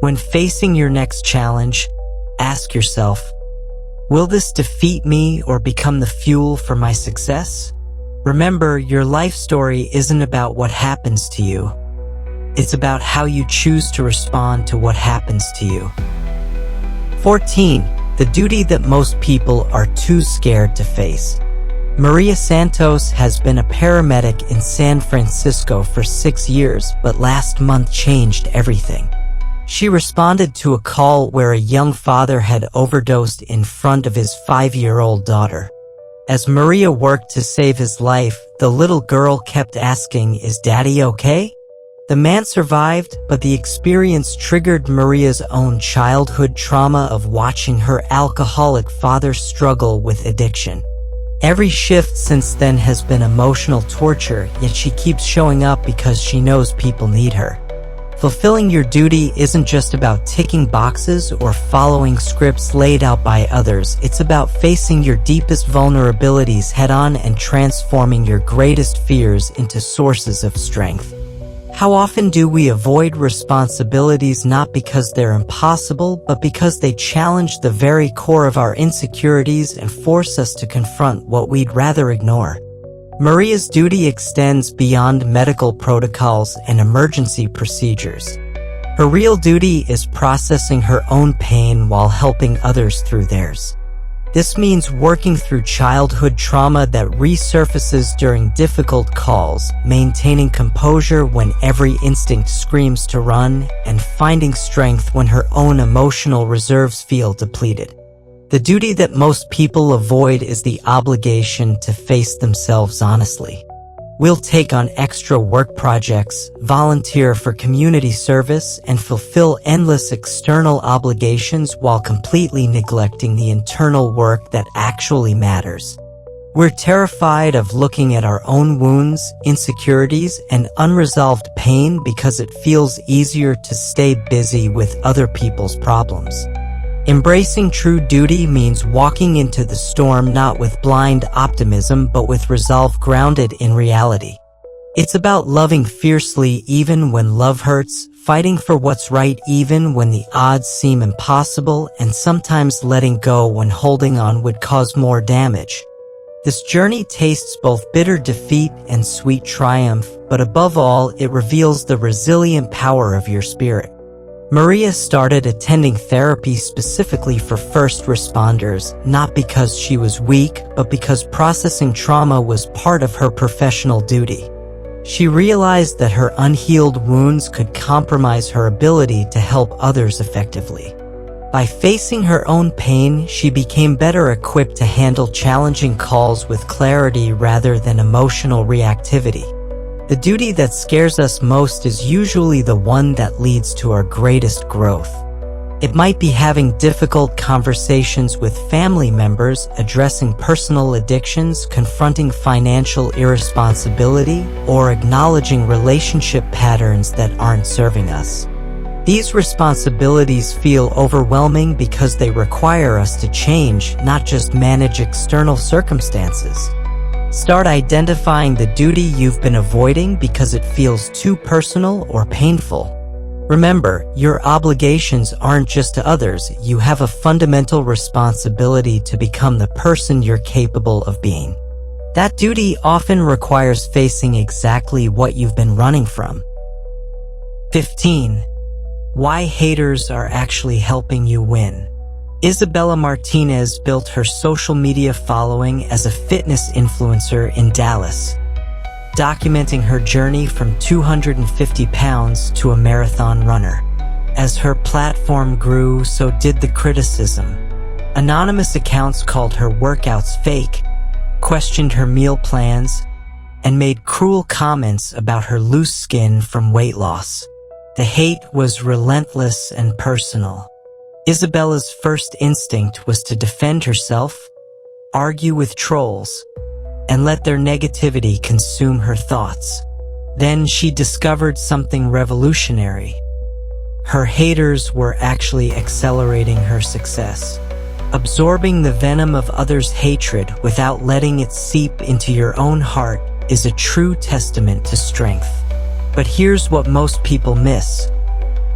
When facing your next challenge, ask yourself, will this defeat me or become the fuel for my success? Remember, your life story isn't about what happens to you. It's about how you choose to respond to what happens to you. 14. The duty that most people are too scared to face. Maria Santos has been a paramedic in San Francisco for 6 years, but last month changed everything. She responded to a call where a young father had overdosed in front of his 5-year-old daughter. As Maria worked to save his life, the little girl kept asking, "Is Daddy okay?" The man survived, but the experience triggered Maria's own childhood trauma of watching her alcoholic father struggle with addiction. Every shift since then has been emotional torture, yet she keeps showing up because she knows people need her. Fulfilling your duty isn't just about ticking boxes or following scripts laid out by others. It's about facing your deepest vulnerabilities head-on and transforming your greatest fears into sources of strength. How often do we avoid responsibilities not because they're impossible, but because they challenge the very core of our insecurities and force us to confront what we'd rather ignore? Maria's duty extends beyond medical protocols and emergency procedures. Her real duty is processing her own pain while helping others through theirs. This means working through childhood trauma that resurfaces during difficult calls, maintaining composure when every instinct screams to run, and finding strength when her own emotional reserves feel depleted. The duty that most people avoid is the obligation to face themselves honestly. We'll take on extra work projects, volunteer for community service, and fulfill endless external obligations while completely neglecting the internal work that actually matters. We're terrified of looking at our own wounds, insecurities, and unresolved pain because it feels easier to stay busy with other people's problems. Embracing true duty means walking into the storm not with blind optimism but with resolve grounded in reality. It's about loving fiercely even when love hurts, fighting for what's right even when the odds seem impossible, and sometimes letting go when holding on would cause more damage. This journey tastes both bitter defeat and sweet triumph, but above all, it reveals the resilient power of your spirit. Maria started attending therapy specifically for first responders, not because she was weak, but because processing trauma was part of her professional duty. She realized that her unhealed wounds could compromise her ability to help others effectively. By facing her own pain, she became better equipped to handle challenging calls with clarity rather than emotional reactivity. The duty that scares us most is usually the one that leads to our greatest growth. It might be having difficult conversations with family members, addressing personal addictions, confronting financial irresponsibility, or acknowledging relationship patterns that aren't serving us. These responsibilities feel overwhelming because they require us to change, not just manage external circumstances. Start identifying the duty you've been avoiding because it feels too personal or painful. Remember, your obligations aren't just to others. You have a fundamental responsibility to become the person you're capable of being. That duty often requires facing exactly what you've been running from. 15. Why haters are actually helping you win. Isabella Martinez built her social media following as a fitness influencer in Dallas, documenting her journey from 250 pounds to a marathon runner. As her platform grew, so did the criticism. Anonymous accounts called her workouts fake, questioned her meal plans, and made cruel comments about her loose skin from weight loss. The hate was relentless and personal. Isabella's first instinct was to defend herself, argue with trolls, and let their negativity consume her thoughts. Then she discovered something revolutionary. Her haters were actually accelerating her success. Absorbing the venom of others' hatred without letting it seep into your own heart is a true testament to strength. But here's what most people miss.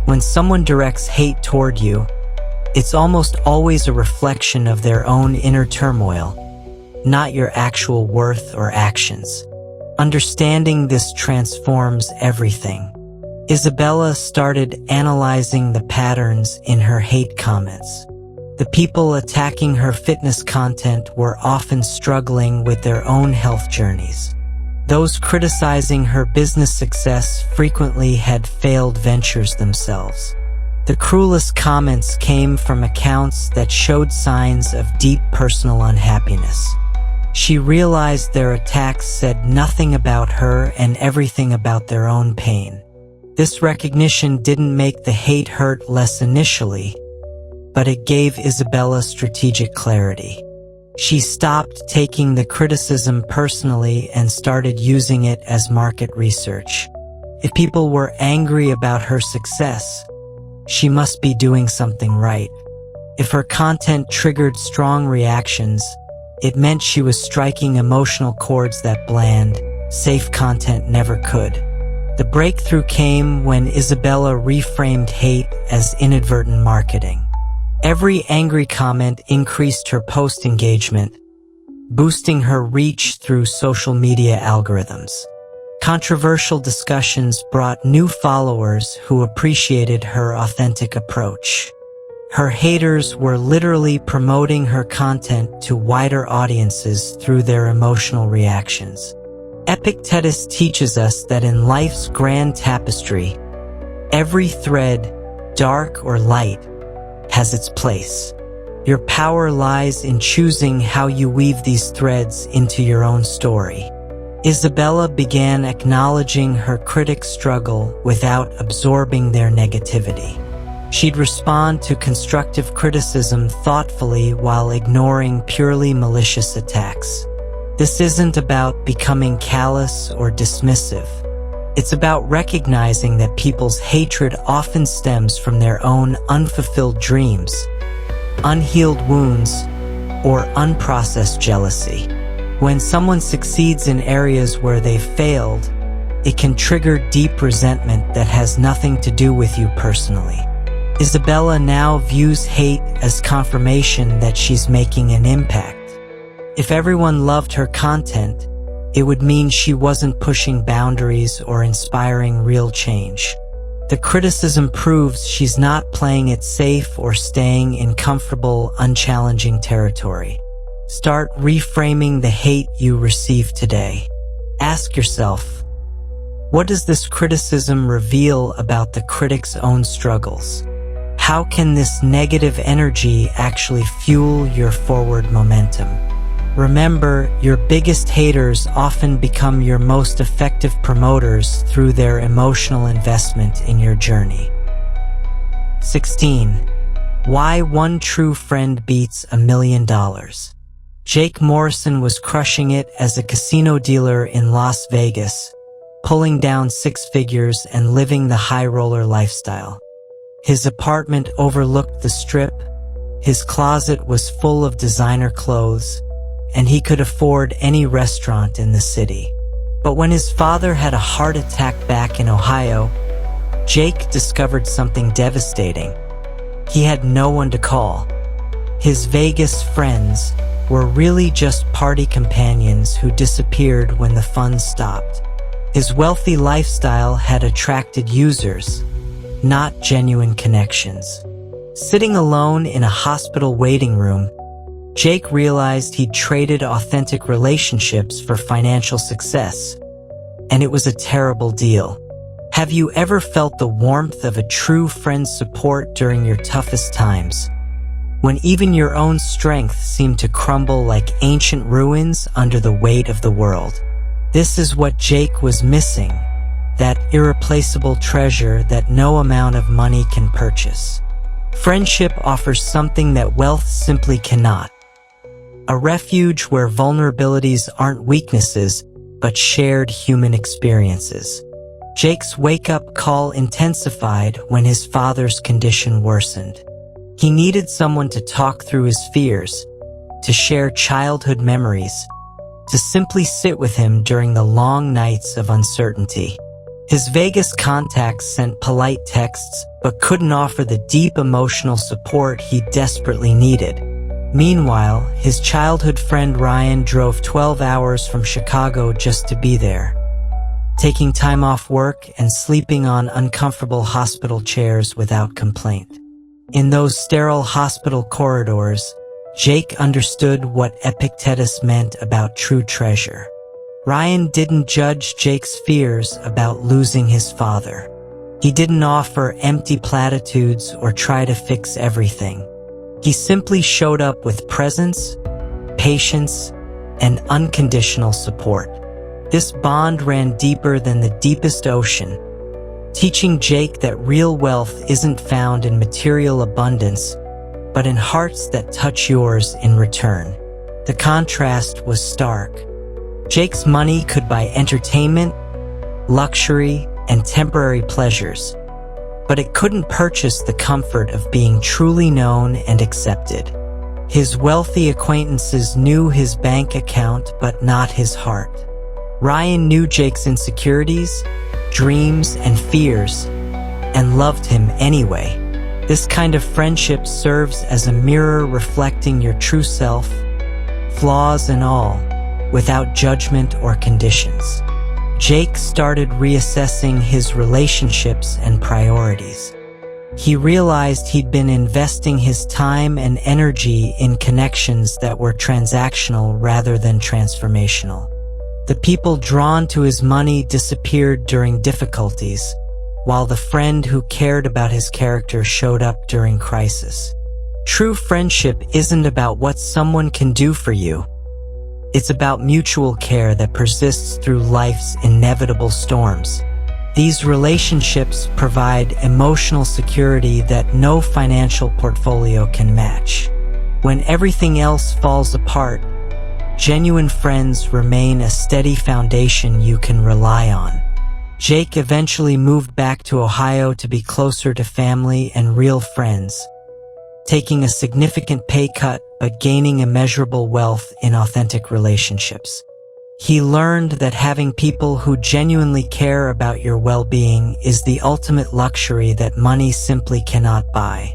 When someone directs hate toward you, it's almost always a reflection of their own inner turmoil, not your actual worth or actions. Understanding this transforms everything. Isabella started analyzing the patterns in her hate comments. The people attacking her fitness content were often struggling with their own health journeys. Those criticizing her business success frequently had failed ventures themselves. The cruelest comments came from accounts that showed signs of deep personal unhappiness. She realized their attacks said nothing about her and everything about their own pain. This recognition didn't make the hate hurt less initially, but it gave Isabella strategic clarity. She stopped taking the criticism personally and started using it as market research. If people were angry about her success, she must be doing something right. If her content triggered strong reactions, it meant she was striking emotional chords that bland, safe content never could. The breakthrough came when Isabella reframed hate as inadvertent marketing. Every angry comment increased her post engagement, boosting her reach through social media algorithms. Controversial discussions brought new followers who appreciated her authentic approach. Her haters were literally promoting her content to wider audiences through their emotional reactions. Epictetus teaches us that in life's grand tapestry, every thread, dark or light, has its place. Your power lies in choosing how you weave these threads into your own story. Isabella began acknowledging her critics' struggle without absorbing their negativity. She'd respond to constructive criticism thoughtfully while ignoring purely malicious attacks. This isn't about becoming callous or dismissive. It's about recognizing that people's hatred often stems from their own unfulfilled dreams, unhealed wounds, or unprocessed jealousy. When someone succeeds in areas where they've failed, it can trigger deep resentment that has nothing to do with you personally. Isabella now views hate as confirmation that she's making an impact. If everyone loved her content, it would mean she wasn't pushing boundaries or inspiring real change. The criticism proves she's not playing it safe or staying in comfortable, unchallenging territory. Start reframing the hate you receive today. Ask yourself, what does this criticism reveal about the critic's own struggles? How can this negative energy actually fuel your forward momentum? Remember, your biggest haters often become your most effective promoters through their emotional investment in your journey. 16. Why one true friend beats $1 million. Jake Morrison was crushing it as a casino dealer in Las Vegas, pulling down six figures and living the high roller lifestyle. His apartment overlooked the Strip, his closet was full of designer clothes, and he could afford any restaurant in the city. But when his father had a heart attack back in Ohio, Jake discovered something devastating. He had no one to call. His Vegas friends were really just party companions who disappeared when the fun stopped. His wealthy lifestyle had attracted users, not genuine connections. Sitting alone in a hospital waiting room, Jake realized he'd traded authentic relationships for financial success, and it was a terrible deal. Have you ever felt the warmth of a true friend's support during your toughest times, when even your own strength seemed to crumble like ancient ruins under the weight of the world? This is what Jake was missing, that irreplaceable treasure that no amount of money can purchase. Friendship offers something that wealth simply cannot. A refuge where vulnerabilities aren't weaknesses, but shared human experiences. Jake's wake-up call intensified when his father's condition worsened. He needed someone to talk through his fears, to share childhood memories, to simply sit with him during the long nights of uncertainty. His Vegas contacts sent polite texts, but couldn't offer the deep emotional support he desperately needed. Meanwhile, his childhood friend Ryan drove 12 hours from Chicago just to be there, taking time off work and sleeping on uncomfortable hospital chairs without complaint. In those sterile hospital corridors, Jake understood what Epictetus meant about true treasure. Ryan didn't judge Jake's fears about losing his father. He didn't offer empty platitudes or try to fix everything. He simply showed up with presence, patience, and unconditional support. This bond ran deeper than the deepest ocean, teaching Jake that real wealth isn't found in material abundance, but in hearts that touch yours in return. The contrast was stark. Jake's money could buy entertainment, luxury, and temporary pleasures, but it couldn't purchase the comfort of being truly known and accepted. His wealthy acquaintances knew his bank account, but not his heart. Ryan knew Jake's insecurities, dreams, and fears, and loved him anyway. This kind of friendship serves as a mirror reflecting your true self, flaws and all, without judgment or conditions. Jake started reassessing his relationships and priorities. He realized he'd been investing his time and energy in connections that were transactional rather than transformational. The people drawn to his money disappeared during difficulties, while the friend who cared about his character showed up during crisis. True friendship isn't about what someone can do for you. It's about mutual care that persists through life's inevitable storms. These relationships provide emotional security that no financial portfolio can match. When everything else falls apart, genuine friends remain a steady foundation you can rely on. Jake eventually moved back to Ohio to be closer to family and real friends, taking a significant pay cut but gaining immeasurable wealth in authentic relationships. He learned that having people who genuinely care about your well-being is the ultimate luxury that money simply cannot buy.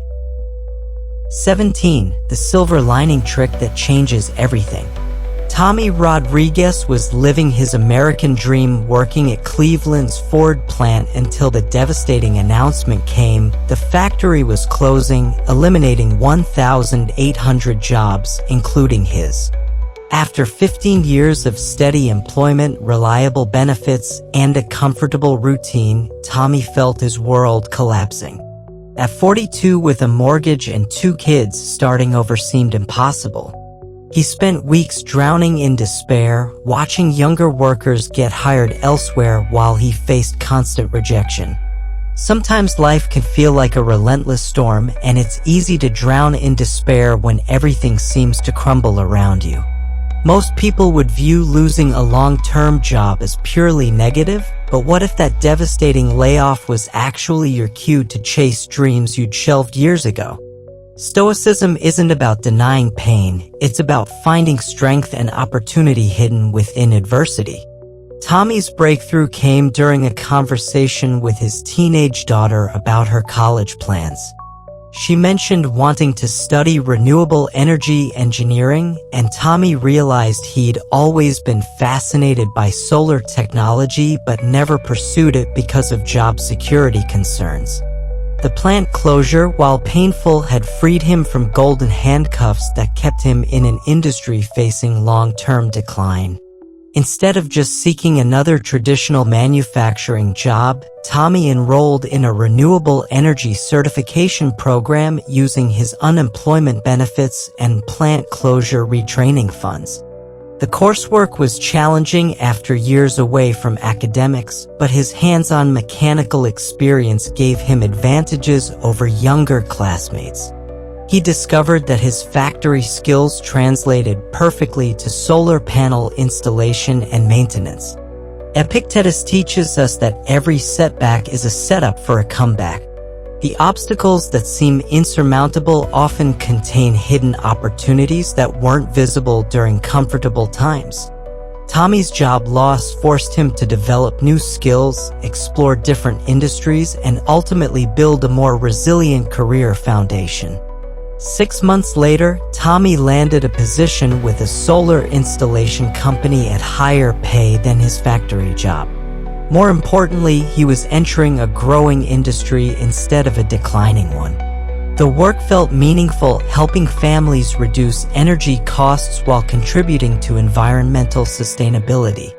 17. The silver lining trick that changes everything. Tommy Rodriguez was living his American dream working at Cleveland's Ford plant until the devastating announcement came. The factory was closing, eliminating 1,800 jobs, including his. After 15 years of steady employment, reliable benefits, and a comfortable routine, Tommy felt his world collapsing. At 42, with a mortgage and 2 kids, starting over seemed impossible. He spent weeks drowning in despair, watching younger workers get hired elsewhere while he faced constant rejection. Sometimes life can feel like a relentless storm, and it's easy to drown in despair when everything seems to crumble around you. Most people would view losing a long-term job as purely negative, but what if that devastating layoff was actually your cue to chase dreams you'd shelved years ago? Stoicism isn't about denying pain, it's about finding strength and opportunity hidden within adversity. Tommy's breakthrough came during a conversation with his teenage daughter about her college plans. She mentioned wanting to study renewable energy engineering, and Tommy realized he'd always been fascinated by solar technology but never pursued it because of job security concerns. The plant closure, while painful, had freed him from golden handcuffs that kept him in an industry facing long-term decline. Instead of just seeking another traditional manufacturing job, Tommy enrolled in a renewable energy certification program using his unemployment benefits and plant closure retraining funds. The coursework was challenging after years away from academics, but his hands-on mechanical experience gave him advantages over younger classmates. He discovered that his factory skills translated perfectly to solar panel installation and maintenance. Epictetus teaches us that every setback is a setup for a comeback. The obstacles that seem insurmountable often contain hidden opportunities that weren't visible during comfortable times. Tommy's job loss forced him to develop new skills, explore different industries, and ultimately build a more resilient career foundation. 6 months later, Tommy landed a position with a solar installation company at higher pay than his factory job. More importantly, he was entering a growing industry instead of a declining one. The work felt meaningful, helping families reduce energy costs while contributing to environmental sustainability.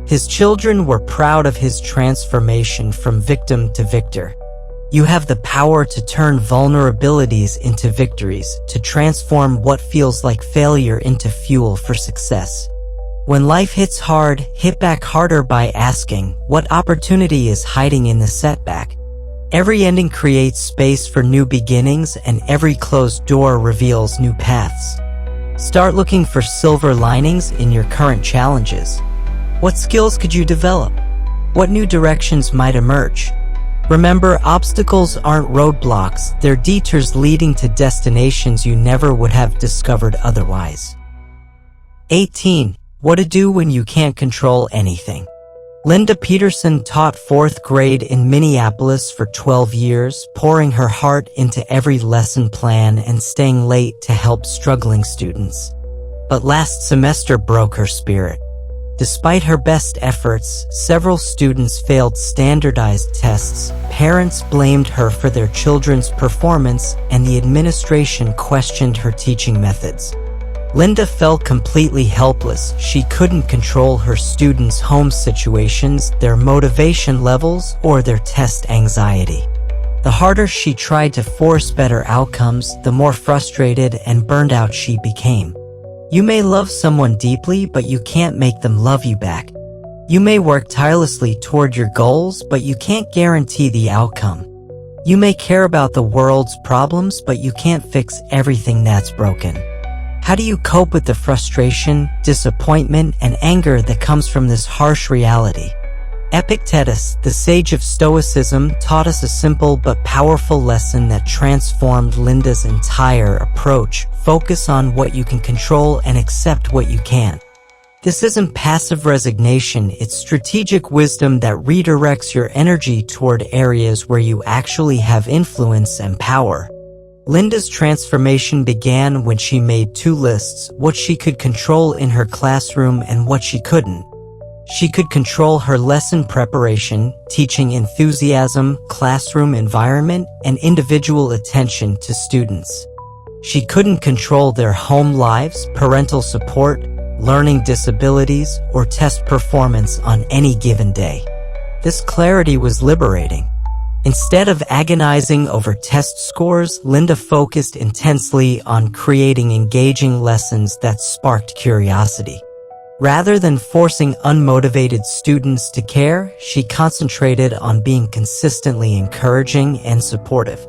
His children were proud of his transformation from victim to victor. You have the power to turn vulnerabilities into victories, to transform what feels like failure into fuel for success. When life hits hard, hit back harder by asking, what opportunity is hiding in the setback? Every ending creates space for new beginnings, and every closed door reveals new paths. Start looking for silver linings in your current challenges. What skills could you develop? What new directions might emerge? Remember, obstacles aren't roadblocks, they're detours leading to destinations you never would have discovered otherwise. 18. What to do when you can't control anything. Linda Peterson taught 4th grade in Minneapolis for 12 years, pouring her heart into every lesson plan and staying late to help struggling students. But last semester broke her spirit. Despite her best efforts, several students failed standardized tests, parents blamed her for their children's performance, and the administration questioned her teaching methods. Linda felt completely helpless. She couldn't control her students' home situations, their motivation levels, or their test anxiety. The harder she tried to force better outcomes, the more frustrated and burned out she became. You may love someone deeply, but you can't make them love you back. You may work tirelessly toward your goals, but you can't guarantee the outcome. You may care about the world's problems, but you can't fix everything that's broken. How do you cope with the frustration, disappointment, and anger that comes from this harsh reality? Epictetus, the sage of Stoicism, taught us a simple but powerful lesson that transformed Linda's entire approach. Focus on what you can control and accept what you can't. This isn't passive resignation, it's strategic wisdom that redirects your energy toward areas where you actually have influence and power. Linda's transformation began when she made two lists: what she could control in her classroom and what she couldn't. She could control her lesson preparation, teaching enthusiasm, classroom environment, and individual attention to students. She couldn't control their home lives, parental support, learning disabilities, or test performance on any given day. This clarity was liberating. Instead of agonizing over test scores, Linda focused intensely on creating engaging lessons that sparked curiosity. Rather than forcing unmotivated students to care, she concentrated on being consistently encouraging and supportive.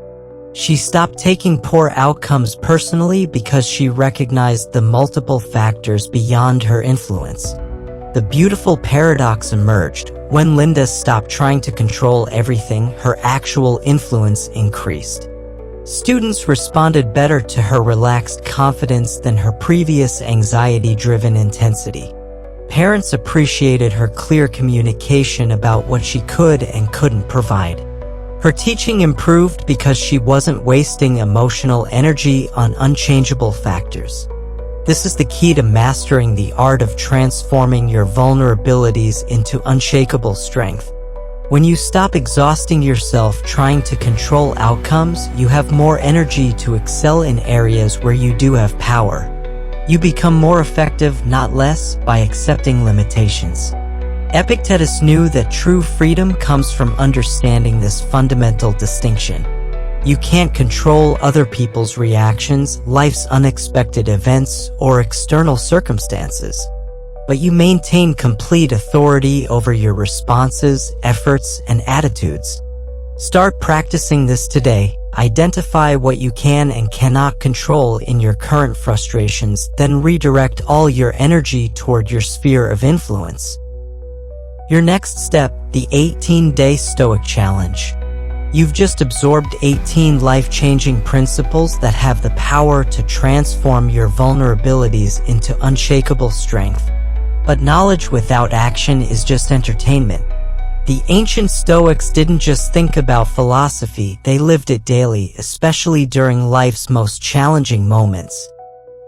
She stopped taking poor outcomes personally because she recognized the multiple factors beyond her influence. The beautiful paradox emerged. When Linda stopped trying to control everything, her actual influence increased. Students responded better to her relaxed confidence than her previous anxiety-driven intensity. Parents appreciated her clear communication about what she could and couldn't provide. Her teaching improved because she wasn't wasting emotional energy on unchangeable factors. This is the key to mastering the art of transforming your vulnerabilities into unshakable strength. When you stop exhausting yourself trying to control outcomes, you have more energy to excel in areas where you do have power. You become more effective, not less, by accepting limitations. Epictetus knew that true freedom comes from understanding this fundamental distinction. You can't control other people's reactions, life's unexpected events, or external circumstances. But you maintain complete authority over your responses, efforts, and attitudes. Start practicing this today. Identify what you can and cannot control in your current frustrations, then redirect all your energy toward your sphere of influence. Your next step, the 18-day Stoic Challenge. You've just absorbed 18 life-changing principles that have the power to transform your vulnerabilities into unshakable strength. But knowledge without action is just entertainment. The ancient Stoics didn't just think about philosophy, they lived it daily, especially during life's most challenging moments.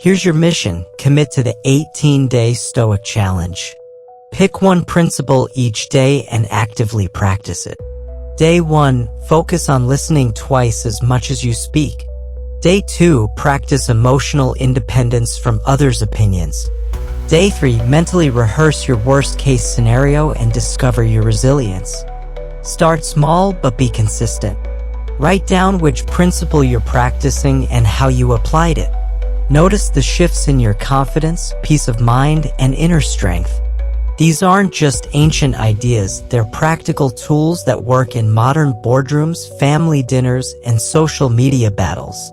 Here's your mission: commit to the 18-day Stoic Challenge. Pick one principle each day and actively practice it. Day 1, focus on listening twice as much as you speak. Day 2, practice emotional independence from others' opinions. Day 3, mentally rehearse your worst-case scenario and discover your resilience. Start small, but be consistent. Write down which principle you're practicing and how you applied it. Notice the shifts in your confidence, peace of mind, and inner strength. These aren't just ancient ideas, they're practical tools that work in modern boardrooms, family dinners, and social media battles.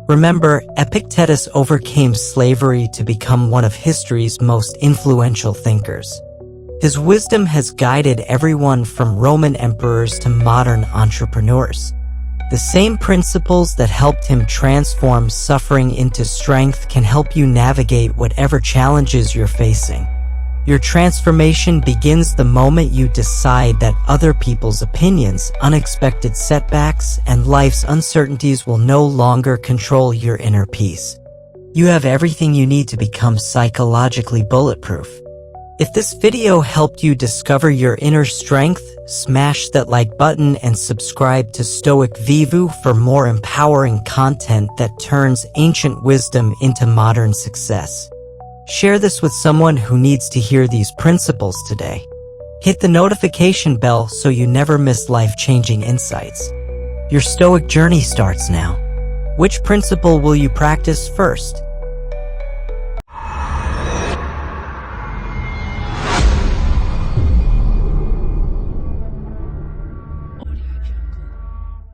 Remember, Epictetus overcame slavery to become one of history's most influential thinkers. His wisdom has guided everyone from Roman emperors to modern entrepreneurs. The same principles that helped him transform suffering into strength can help you navigate whatever challenges you're facing. Your transformation begins the moment you decide that other people's opinions, unexpected setbacks, and life's uncertainties will no longer control your inner peace. You have everything you need to become psychologically bulletproof. If this video helped you discover your inner strength, smash that like button and subscribe to Stoic Vivu for more empowering content that turns ancient wisdom into modern success. Share this with someone who needs to hear these principles today. Hit the notification bell so you never miss life-changing insights. Your Stoic journey starts now. Which principle will you practice first?